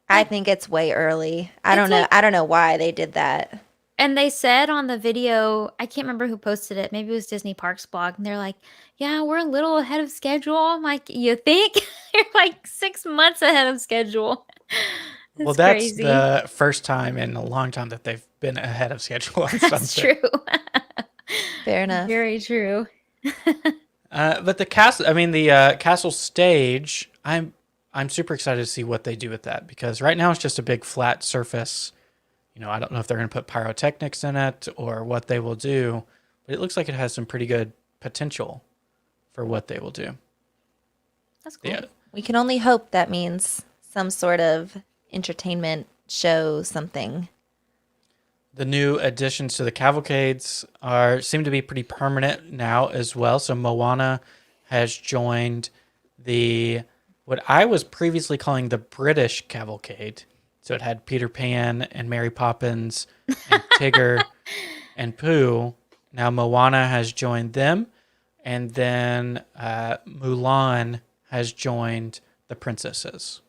I think it's way early. I It's don't know. like- I don't know why they did that. And they said on the video, I can't remember who posted it. Maybe it was Disney Parks blog. And they're like, yeah, we're a little ahead of schedule. I'm like, you think? You're like 6 months ahead of schedule. Well, that's crazy. the first time in a long time that they've been ahead of schedule on That's something. true. Fair enough. Very true. But the castle stage, I'm super excited to see what they do with that, because right now it's just a big flat surface. I don't know if they're going to put pyrotechnics in it or what they will do, but it looks like it has some pretty good potential for what they will do. That's cool. Yeah. We can only hope that means some sort of entertainment show, something. The new additions to the cavalcades seem to be pretty permanent now as well. So Moana has joined what I was previously calling the British cavalcade. So it had Peter Pan and Mary Poppins and Tigger and Pooh. Now Moana has joined them, and then Mulan has joined the princesses.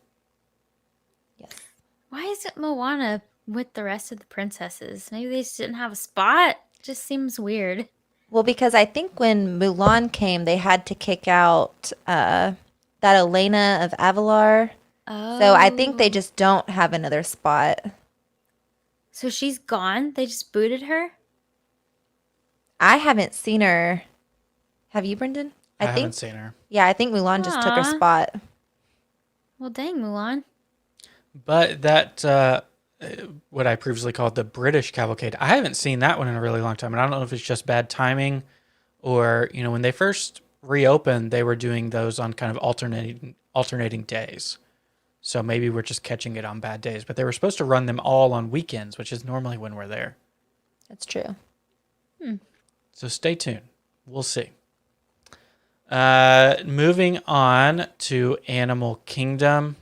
Yes. Why isn't Moana with the rest of the princesses? Maybe they just didn't have a spot. Just seems weird. Well, because I think when Mulan came, they had to kick out that Elena of Avalar. Oh. So I think they just don't have another spot. So she's gone? They just booted her? I haven't seen her. Have you, Brendan? I haven't seen her. Yeah, I think Mulan just took her Aw. spot. Well, dang, Mulan. But that, what I previously called the British Cavalcade, I haven't seen that one in a really long time. And I don't know if it's just bad timing or, when they first reopened, they were doing those on kind of alternating days. So maybe we're just catching it on bad days. But they were supposed to run them all on weekends, which is normally when we're there. That's true. So stay tuned. We'll see. Moving on to Animal Kingdom.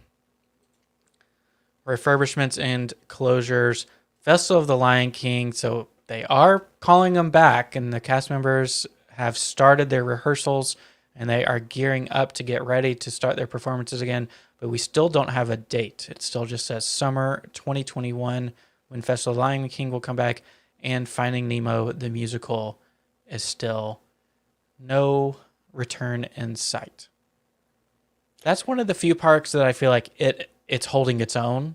Refurbishments and closures. Festival of the Lion King. So they are calling them back, and the cast members have started their rehearsals, and they are gearing up to get ready to start their performances again. But we still don't have a date. It still just says summer 2021 when Festival of the Lion King will come back, and Finding Nemo, the musical, is still no return in sight. That's one of the few parks that I feel like it's holding its own.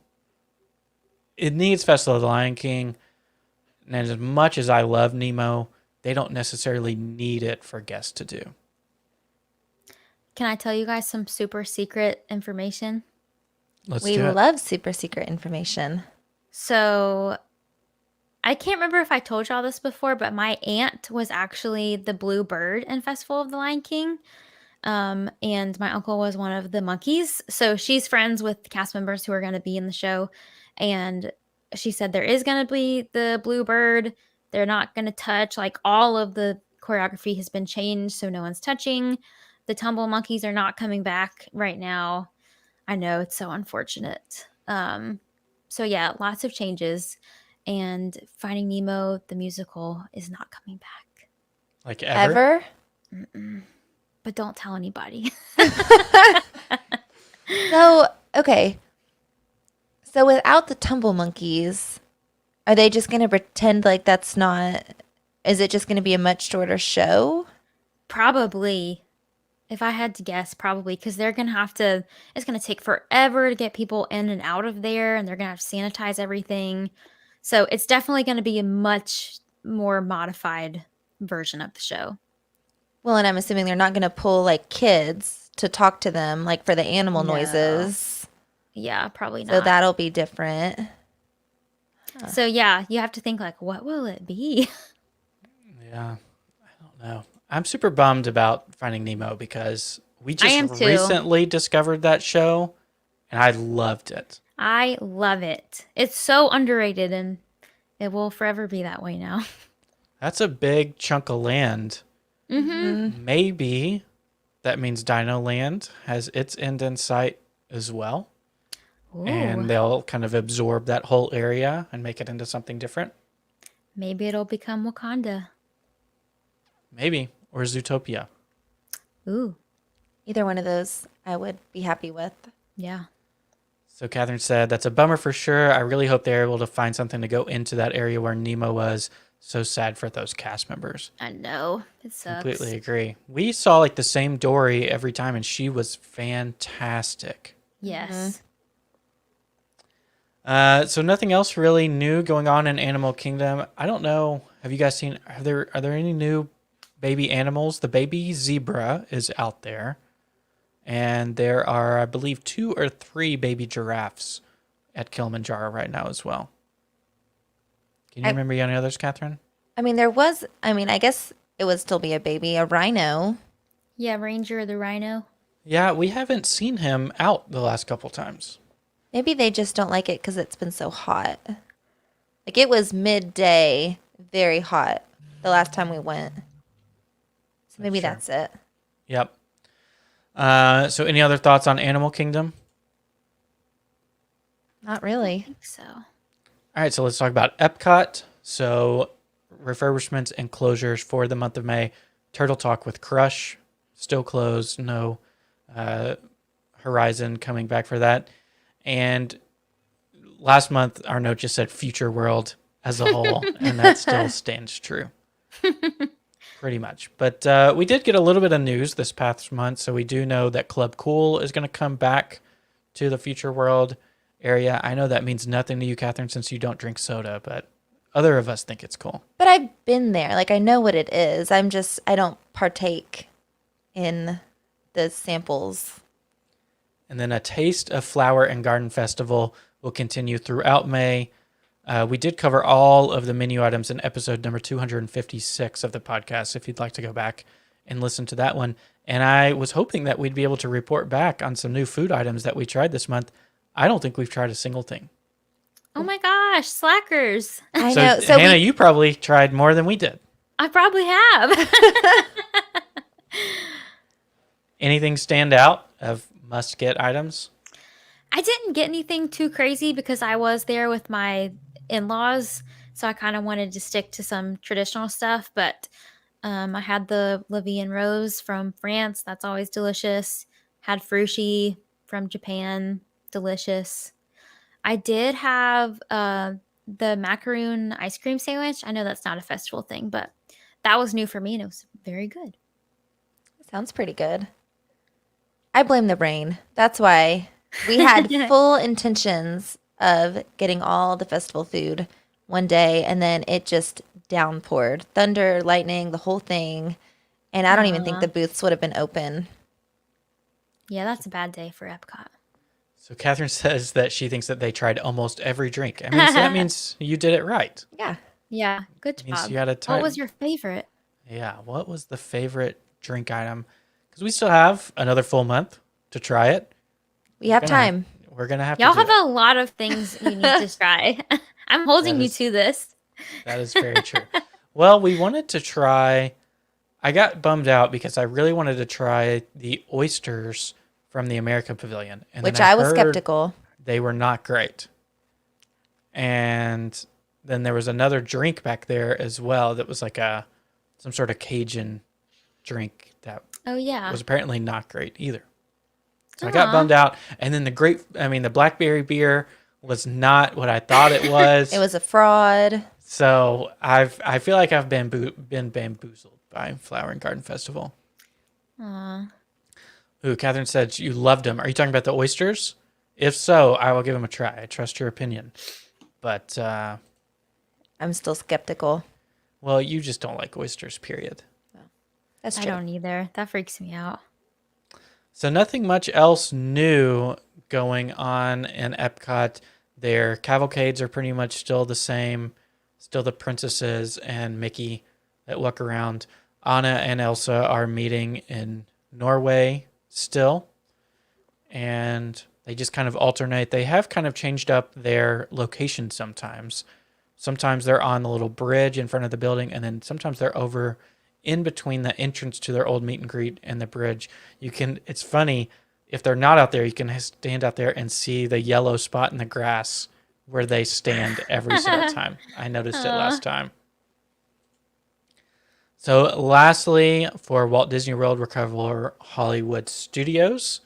It needs Festival of the Lion King, and as much as I love Nemo, they don't necessarily need it for guests to do. Can I tell you guys some super secret information? Let's We do it. love super secret information. So I can't remember if I told y'all this before, but my aunt was actually the blue bird in Festival of the Lion King. And my uncle was one of the monkeys. So she's friends with the cast members who are going to be in the show. And she said there is going to be the blue bird. They're not going to touch, like, all of the choreography has been changed, so no one's touching. The tumble monkeys are not coming back right now. I know, it's so unfortunate. So yeah, lots of changes. And Finding Nemo, the musical, is not coming back. Like ever? Ever? Mm-mm. But don't tell anybody. So, okay. So without the tumble monkeys, are they just going to pretend like that's not... Is it just going to be a much shorter show? Probably. If I had to guess, probably. Because they're going to have to... It's going to take forever to get people in and out of there. And they're going to have to sanitize everything. So it's definitely going to be a much more modified version of the show. Well, and I'm assuming they're not going to pull, like, kids to talk to them, like, for the animal No. noises. Yeah, probably not. So that'll be different. So yeah, you have to think, like, what will it be? Yeah, I don't know. I'm super bummed about Finding Nemo because we I am just too. recently discovered that show, and I loved it. I love it. It's so underrated, and it will forever be that way now. That's a big chunk of land. Mm-hmm. Maybe that means Dino Land has its end in sight as well. And they'll kind of absorb that whole area and make it into something different. Maybe it'll become Wakanda. Maybe. Or Zootopia. Ooh, Either one of those I would be happy with. yeah. So Catherine said, that's a bummer for sure. I really hope they're able to find something to go into that area where Nemo was. So sad for those cast members. I know. It sucks. Completely agree. We saw like the same Dory every time, and she was fantastic. Yes. So nothing else really new going on in Animal Kingdom. I don't know. Have you guys seen? Are there any new baby animals? The baby zebra is out there, and there are, I believe, 2 or 3 baby giraffes at Kilimanjaro right now as well. Can you remember any others, Catherine? I mean, I guess it would still be a baby, a rhino. Yeah, Ranger the Rhino. Yeah, we haven't seen him out the last couple times. Maybe they just don't like it because it's been so hot. Like, it was midday, very hot the last time we went. So maybe that's it. Yep. So any other thoughts on Animal Kingdom? Not I really. think so. All right, so let's talk about Epcot. So refurbishments and closures for the month of May. Turtle Talk with Crush, still closed. No Horizon coming back for that. And last month, our note just said Future World as a whole, and that still stands true. Pretty much. But we did get a little bit of news this past month, so we do know that Club Cool is going to come back to the Future World, area. I know that means nothing to you, Catherine, since you don't drink soda, but other of us think it's cool. But I've been there. Like, I know what it is. I don't partake in the samples. And then a Taste of Flower and Garden Festival will continue throughout May. We did cover all of the menu items in episode number 256 of the podcast, if you'd like to go back and listen to that one. And I was hoping that we'd be able to report back on some new food items that we tried this month. I don't think we've tried a single thing. Oh my gosh, slackers. I know. So Hannah, you probably tried more than we did. I probably have. Anything stand out of must-get items? I didn't get anything too crazy because I was there with my in-laws, so I kind of wanted to stick to some traditional stuff, but I had the Levian Rose from France. That's always delicious. Had Frushi from Japan. Delicious. I did have the macaroon ice cream sandwich. I know that's not a festival thing, but that was new for me and it was very good. Sounds pretty good. I blame the rain. That's why we had full intentions of getting all the festival food one day, and then it just downpoured. Thunder, lightning, the whole thing. And I don't even think the booths would have been open. Yeah, that's a bad day for Epcot. So Catherine says that she thinks that they tried almost every drink. I mean, so that means you did it right. Yeah. Yeah, good Means job. you had a time. What was your favorite? Yeah, what was the favorite drink item? Because we still have another full month to try it. We have time. We're going to have Y'all to do have a lot of things you need to try. I'm holding you to this. That is very true. Well, we wanted to try. I got bummed out because I really wanted to try the oysters from the American Pavilion. And Which then I was heard skeptical. They were not great. And then there was another drink back there as well that was like some sort of Cajun drink that Oh, yeah. was apparently not great either. So I got bummed out. And then the blackberry beer was not what I thought it was. It was a fraud. So I feel like I've been bamboozled by Flower and Garden Festival. Aw. Ooh, Catherine said you loved them. Are you talking about the oysters? If so, I will give them a try. I trust your opinion. But, I'm still skeptical. well, you just don't like oysters, period. That's I true. don't either. That freaks me out. So nothing much else new going on in Epcot. Their cavalcades are pretty much still the same. Still the princesses and Mickey that walk around. Anna and Elsa are meeting in Norway still. And they just kind of alternate. They have kind of changed up their location sometimes. Sometimes they're on the little bridge in front of the building, and then sometimes they're over in between the entrance to their old meet and greet and the bridge. It's funny, if they're not out there, you can stand out there and see the yellow spot in the grass where they stand every single time. I noticed it last time. So lastly, for Walt Disney World, we'll cover Hollywood Studios.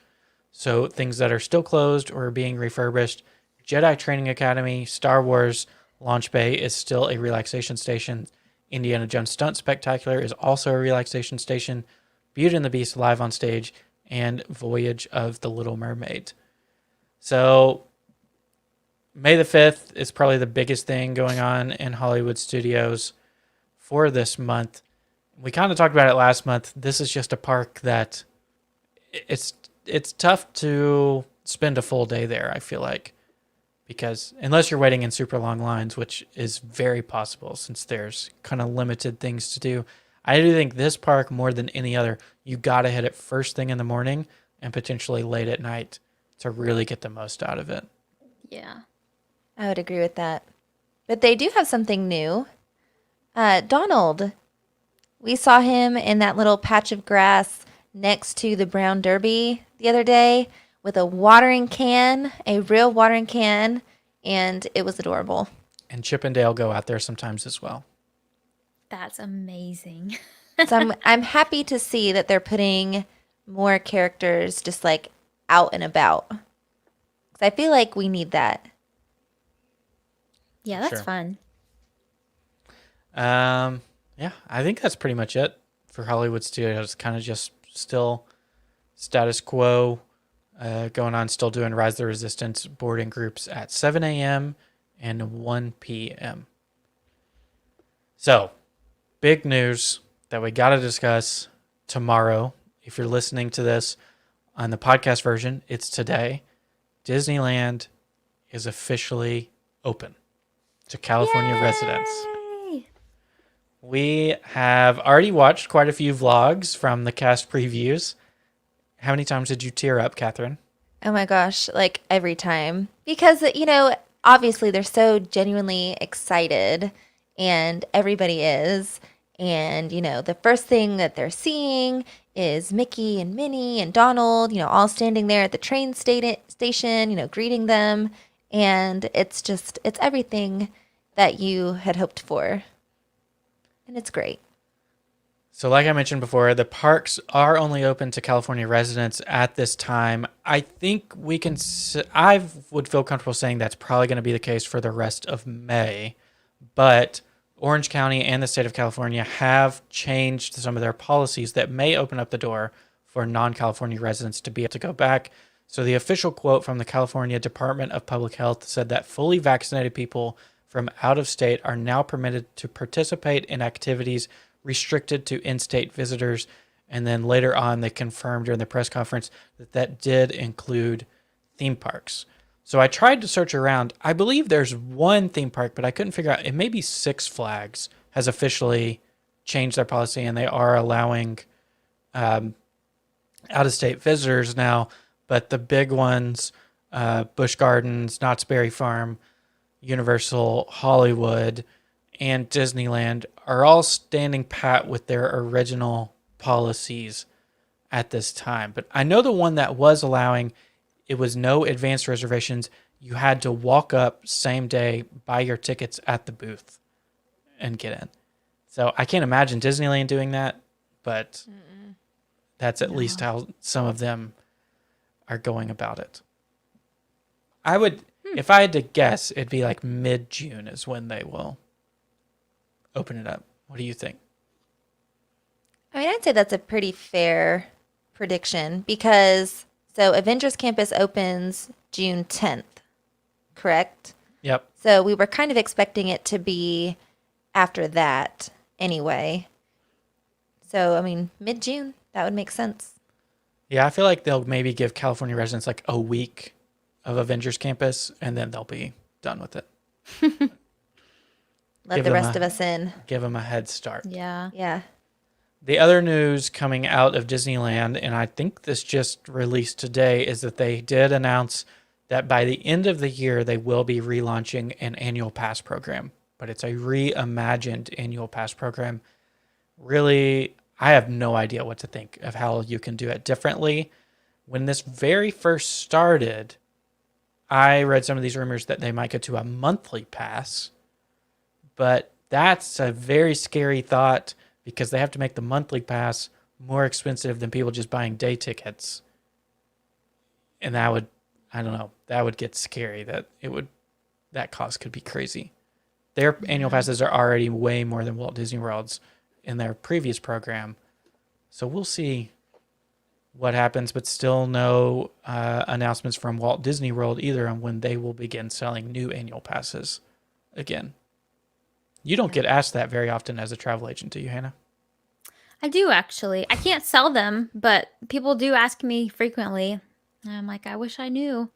So things that are still closed or being refurbished. Jedi Training Academy, Star Wars Launch Bay is still a relaxation station. Indiana Jones Stunt Spectacular is also a relaxation station. Beauty and the Beast live on stage, and Voyage of the Little Mermaid. So May the 5th is probably the biggest thing going on in Hollywood Studios for this month. We kind of talked about it last month. This is just a park that it's tough to spend a full day there, I feel like. Because unless you're waiting in super long lines, which is very possible since there's kind of limited things to do. I do think this park, more than any other, you got to hit it first thing in the morning and potentially late at night to really get the most out of it. Yeah. I would agree with that. But they do have something new. Donald. We saw him in that little patch of grass next to the Brown Derby the other day with a watering can, a real watering can, and it was adorable. And Chip and Dale go out there sometimes as well. That's amazing. So I'm happy to see that they're putting more characters just like out and about. 'Cause I feel like we need that. Yeah, that's Sure. fun. Yeah, I think that's pretty much it for Hollywood Studios. Kind of just still status quo. going on, still doing Rise of the Resistance boarding groups at 7 a.m. and 1 p.m. So, big news that we got to discuss tomorrow. If you're listening to this on the podcast version, it's today. Disneyland is officially open to California residents. Yay! We have already watched quite a few vlogs from the cast previews. How many times did you tear up, Catherine? Oh my gosh, like every time. Because, obviously they're so genuinely excited, and everybody is. And, the first thing that they're seeing is Mickey and Minnie and Donald, all standing there at the train station, greeting them. And it's everything that you had hoped for. And it's great. So like I mentioned before, the parks are only open to California residents at this time. I think I would feel comfortable saying that's probably going to be the case for the rest of May. But Orange County and the state of California have changed some of their policies that may open up the door for non-California residents to be able to go back. So the official quote from the California Department of Public Health said that fully vaccinated people from out of state are now permitted to participate in activities restricted to in-state visitors. And then later on, they confirmed during the press conference that did include theme parks. So I tried to search around. I believe there's one theme park, but I couldn't figure out. It may be Six Flags has officially changed their policy, and they are allowing out-of-state visitors now. But the big ones, Busch Gardens, Knott's Berry Farm, Universal, Hollywood, and Disneyland are all standing pat with their original policies at this time. But I know the one that was allowing, it was no advanced reservations. You had to walk up same day, buy your tickets at the booth, and get in. So I can't imagine Disneyland doing that, but that's at least how some of them are going about it. I would, if I had to guess, it'd be like mid-June is when they will open it up. What do you think? I mean, I'd say that's a pretty fair prediction because, so Avengers Campus opens June 10th, correct? Yep. So we were kind of expecting it to be after that anyway. So, I mean, mid-June, that would make sense. Yeah, I feel like they'll maybe give California residents like a week of Avengers Campus, and then they'll be done with it. Let the rest of us in. Give them a head start. Yeah. Yeah. The other news coming out of Disneyland, and I think this just released today, is that they did announce that by the end of the year, they will be relaunching an annual pass program. But it's a reimagined annual pass program. Really, I have no idea what to think of how you can do it differently. When this very first started, I read some of these rumors that they might go to a monthly pass. But that's a very scary thought because they have to make the monthly pass more expensive than people just buying day tickets. And that would, I don't know, that would get scary. That cost could be crazy. Their annual passes are already way more than Walt Disney World's in their previous program. So we'll see what happens, but still no announcements from Walt Disney World either on when they will begin selling new annual passes again. You don't get asked that very often as a travel agent, do you, Hannah? I do, actually. I can't sell them, but people do ask me frequently. And I'm like, I wish I knew.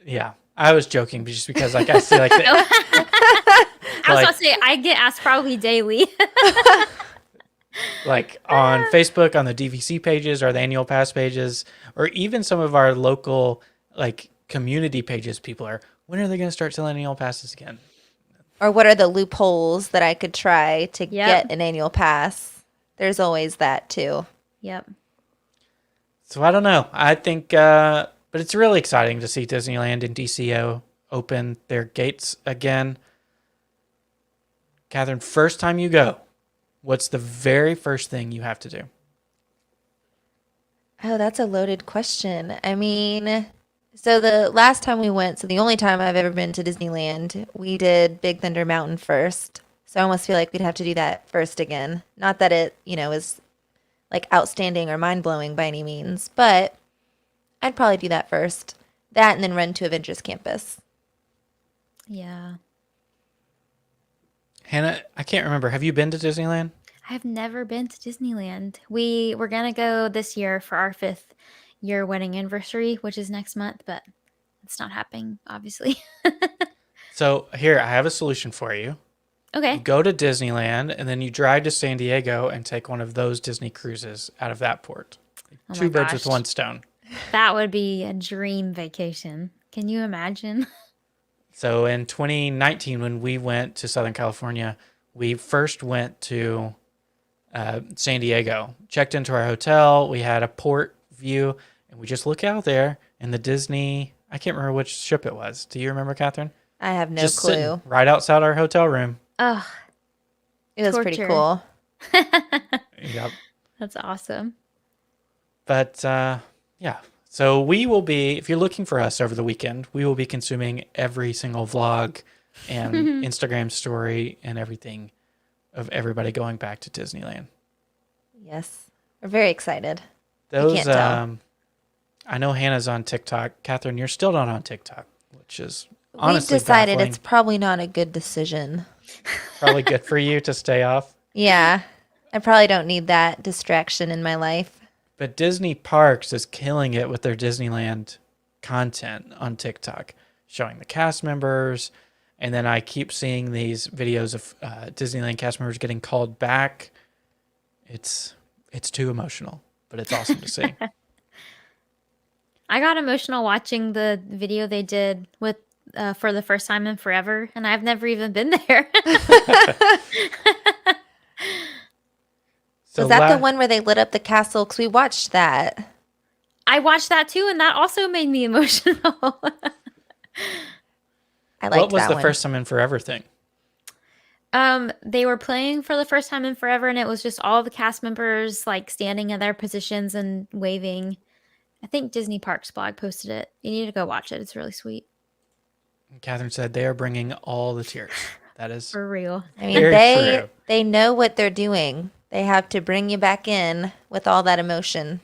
Yeah, I was joking just because I see like I was about to say, I get asked probably daily. like on Facebook, on the DVC pages or the annual pass pages, or even some of our local like community pages, people are, when are they going to start selling annual passes again? Or what are the loopholes that I could try to get an annual pass? There's always that too. Yep. So I don't know. I think, but it's really exciting to see Disneyland and DCO open their gates again. Catherine, first time you go, what's the very first thing you have to do? Oh, that's a loaded question. I mean, so the last time we went, so the only time I've ever been to Disneyland, we did Big Thunder Mountain first. So I almost feel like we'd have to do that first again. Not that it, is like outstanding or mind-blowing by any means, but I'd probably do that first. That and then run to Avengers Campus. Yeah. Hannah, I can't remember. Have you been to Disneyland? I've never been to Disneyland. We were going to go this year for our 5th year wedding anniversary, which is next month, but it's not happening, obviously. So here, I have a solution for you. You Okay. go to Disneyland, and then you drive to San Diego and take one of those Disney cruises out of that port. Oh my Two birds with gosh. one stone. That would be a dream vacation. Can you imagine? So in 2019, when we went to Southern California, we first went to San Diego, checked into our hotel. We had a port view, and we just look out there, and the Disney, I can't remember which ship it was. Do you remember, Catherine? I have no Just clue. sitting right outside our hotel room. Oh, It was pretty torture. cool. Yep. that's awesome. But yeah, so we will be, if you're looking for us over the weekend, we will be consuming every single vlog and Instagram story and everything of everybody going back to Disneyland. Yes. We're very excited. Those, can't tell. I know Hannah's on TikTok. Catherine, you're still not on TikTok, which is honestly We've decided baffling. it's probably not a good decision. Probably good for you to stay off. Yeah. I probably don't need that distraction in my life. But Disney Parks is killing it with their Disneyland content on TikTok, showing the cast members. And then I keep seeing these videos of Disneyland cast members getting called back. It's too emotional, but it's awesome to see. I got emotional watching the video they did with for the first time in forever, and I've never even been there. So Was that the one where they lit up the castle? Because we watched that. I watched that too, and that also made me emotional. I liked What was that the one. first time in forever thing? They were playing for the first time in forever, and it was just all the cast members like standing in their positions and waving. I think Disney Parks blog posted it. You need to go watch it. It's really sweet. Catherine said they are bringing all the tears. That is For real. I mean, very true. they know what they're doing. They have to bring you back in with all that emotion.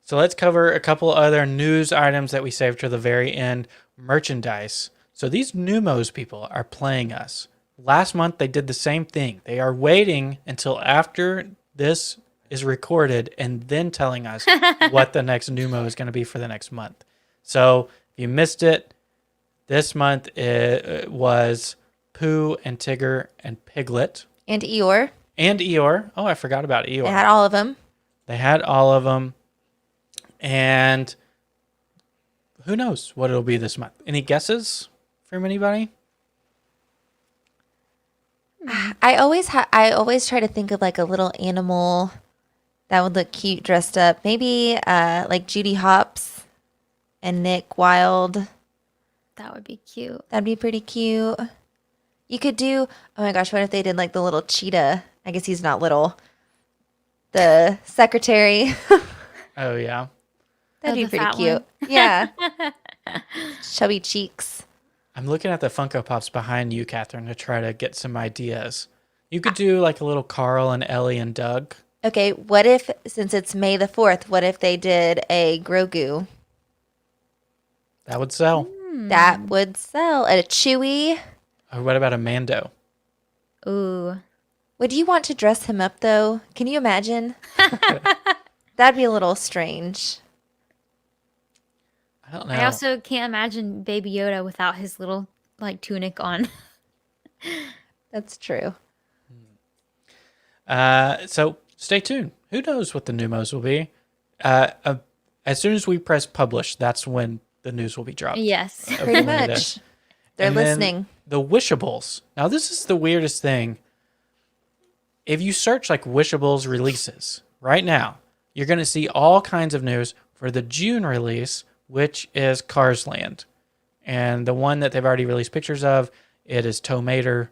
So let's cover a couple other news items that we saved to the very end. Merchandise. So these Numos people are playing us. Last month they did the same thing. They are waiting until after this is recorded and then telling us what the next Numo is going to be for the next month. So if you missed it, this month it was Pooh and Tigger and Piglet. And Eeyore. And Eeyore. Oh, I forgot about Eeyore. They had all of them. They had all of them. And who knows what it'll be this month? Any guesses from anybody? I always try to think of like a little animal that would look cute dressed up. Maybe like Judy Hopps and Nick Wilde. That would be cute. That'd be pretty cute. You could do, oh my gosh, what if they did like the little cheetah? I guess he's not little. The secretary. Oh, yeah. That'd Oh, be the pretty fat cute. one. Yeah. Chubby cheeks. I'm looking at the Funko Pops behind you, Catherine, to try to get some ideas. You could do like a little Carl and Ellie and Doug. Okay, what if, since it's May the 4th, what if they did a Grogu? That would sell. That would sell. A Chewy. Or what about a Mando? Ooh. Would you want to dress him up, though? Can you imagine? That'd be a little strange. I don't know. I also can't imagine Baby Yoda without his little like tunic on. That's true. So stay tuned. Who knows what the Numos will be? As soon as we press publish, that's when the news will be dropped. Yes. of Pretty when it much. is. They're And then listening. The Wishables. Now, this is the weirdest thing. If you search like Wishables releases right now, you're going to see all kinds of news for the June release, which is Cars Land. And the one that they've already released pictures of, it is Tow Mater.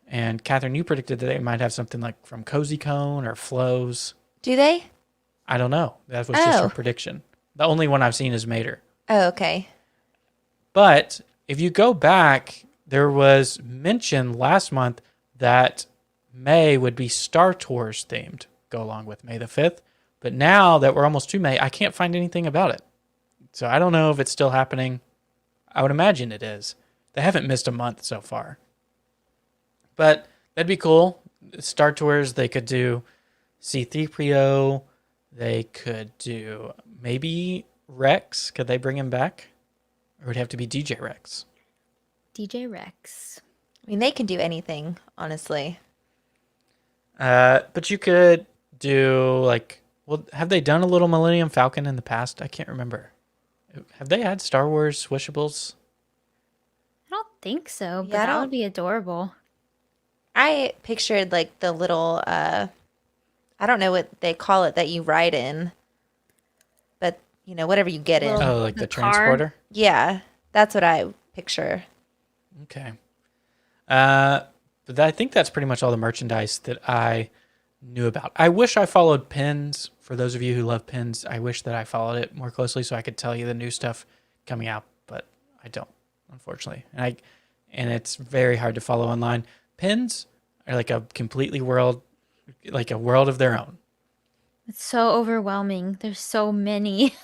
And Catherine, you predicted that they might have something like from Cozy Cone or Flows. Do they? I don't know. That was just Oh. your prediction. The only one I've seen is Mater. Oh, okay. But if you go back, there was mention last month that May would be Star Tours themed, go along with May the 5th, But now that we're almost to May, I can't find anything about it. So I don't know if it's still happening. I would imagine it is. They haven't missed a month so far. But that'd be cool. Star Tours, they could do C-3PO. They could do maybe Rex. Could they bring him back? Or would it have to be DJ Rex? DJ Rex. I mean, they can do anything, honestly. But you could do like, well, have they done a little Millennium Falcon in the past? I can't remember. Have they had Star Wars Swishables? I don't think so, but Yeah, I that don't- would be adorable. I pictured like the little, I don't know what they call it that you ride in, but you know, whatever you get in. Little- Oh, like the The car? transporter? Yeah, that's what I picture. Okay. But I think that's pretty much all the merchandise that I knew about. I wish I followed pins. For those of you who love pins, I wish that I followed it more closely so I could tell you the new stuff coming out, but I don't, unfortunately. And it's very hard to follow online. Pins are like a completely world, like a world of their own. It's so overwhelming. There's so many.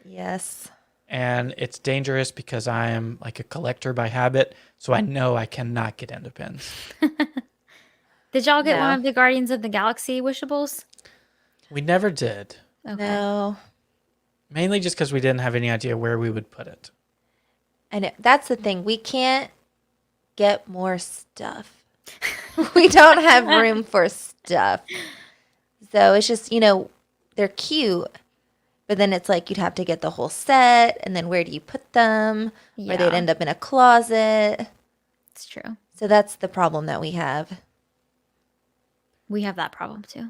Yes. And it's dangerous because I am like a collector by habit, so I know I cannot get into pins. Did y'all get No. one of the Guardians of the Galaxy wishables? We never did, Okay. No. mainly just because we didn't have any idea where we would put it. And that's the thing. We can't get more stuff. We don't have room for stuff. So it's just, you know, they're cute, but then it's like you'd have to get the whole set, and then where do you put them? Or they'd Yeah. end up in a closet. It's true. So that's the problem that we have. We have that problem too.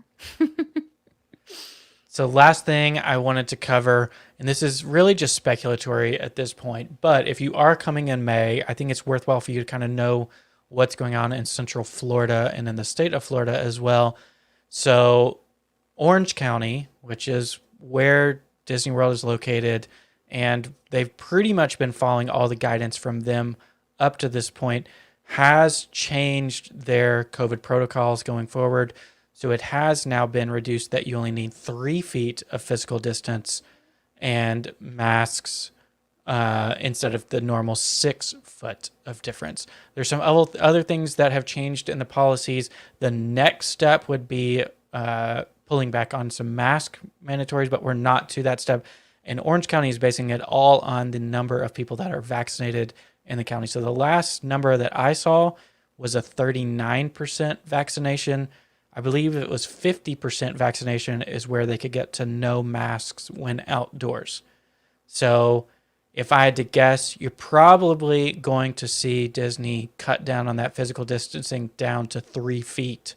So last thing I wanted to cover, and this is really just speculatory at this point, but if you are coming in May, I think it's worthwhile for you to kind of know what's going on in Central Florida and in the state of Florida as well. So Orange County, which is where Disney World is located, and they've pretty much been following all the guidance from them up to this point, has changed their COVID protocols going forward. So it has now been reduced that you only need 3 feet of physical distance and masks instead of the normal 6 foot of difference. There's some other things that have changed in the policies. The next step would be pulling back on some mask mandatories, but we're not to that step. And Orange County is basing it all on the number of people that are vaccinated in the county. So the last number that I saw was a 39% vaccination. I believe it was 50% vaccination is where they could get to no masks when outdoors. So if I had to guess, you're probably going to see Disney cut down on that physical distancing down to 3 feet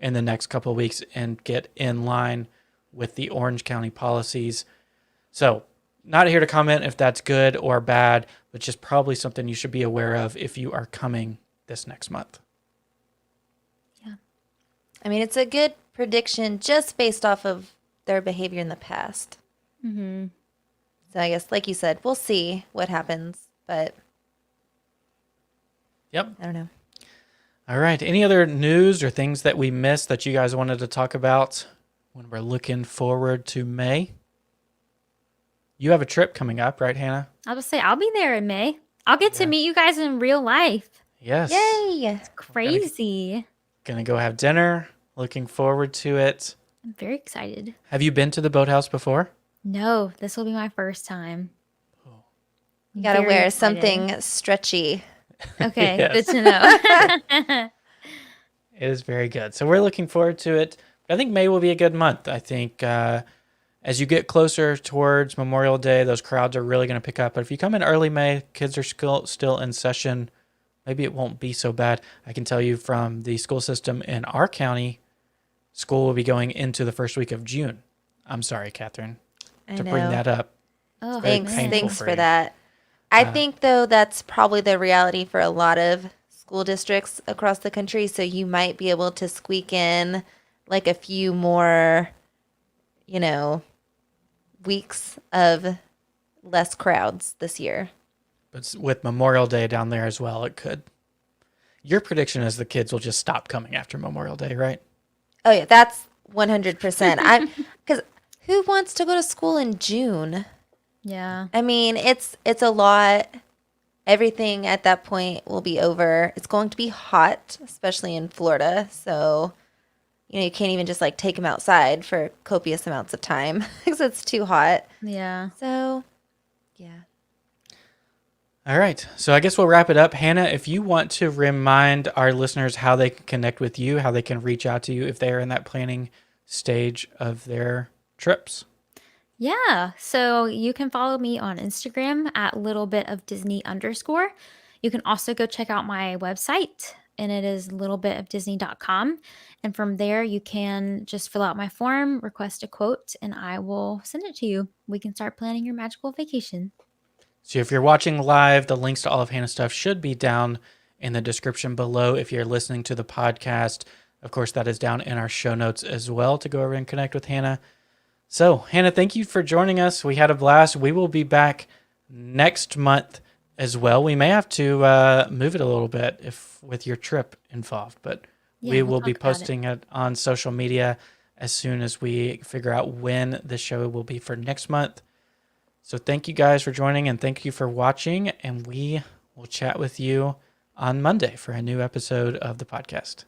in the next couple of weeks and get in line with the Orange County policies. So not here to comment if that's good or bad, but just probably something you should be aware of if you are coming this next month. I mean, it's a good prediction just based off of their behavior in the past. Mm-hmm. So I guess, like you said, we'll see what happens, but Yep. I don't know. All right. Any other news or things that we missed that you guys wanted to talk about when we're looking forward to May? You have a trip coming up, right, Hannah? I'll just say I'll be there in May. I'll get to meet you guys in real life. Yes. Yay! Crazy. Gonna go have dinner. Looking forward to it. I'm very excited. Have you been to the boathouse before? No, this will be my first time. You gotta Very wear excited. something stretchy. Okay, Yes. good to know. It is very good. So we're looking forward to it. I think May will be a good month. I think as you get closer towards Memorial Day, those crowds are really going to pick up. But if you come in early May, kids are still in session. Maybe it won't be so bad. I can tell you from the school system in our county, school will be going into the first week of June. I'm sorry, Catherine, I to know. bring that up. Oh, very Thanks, painful thanks for for you. that. I think though that's probably the reality for a lot of school districts across the country. So you might be able to squeak in like a few more, you know, weeks of less crowds this year. But with Memorial Day down there as well, it could. Your prediction is the kids will just stop coming after Memorial Day, right? Oh yeah, that's 100%. Because who wants to go to school in June? Yeah. I mean, it's a lot. Everything at that point will be over. It's going to be hot, especially in Florida. So, you can't even just like take them outside for copious amounts of time because it's too hot. Yeah. So, yeah. All right. So I guess we'll wrap it up. Hannah, if you want to remind our listeners how they can connect with you, how they can reach out to you if they are in that planning stage of their trips. Yeah. So you can follow me on Instagram at littlebitofdisney_. You can also go check out my website, and it is littlebitofdisney.com. And from there, you can just fill out my form, request a quote, and I will send it to you. We can start planning your magical vacation. So if you're watching live, the links to all of Hannah's stuff should be down in the description below. If you're listening to the podcast, of course, that is down in our show notes as well to go over and connect with Hannah. So, Hannah, thank you for joining us. We had a blast. We will be back next month as well. We may have to move it a little bit with your trip involved, but we will be posting it on social media as soon as we figure out when the show will be for next month. So thank you guys for joining, and thank you for watching, and we will chat with you on Monday for a new episode of the podcast.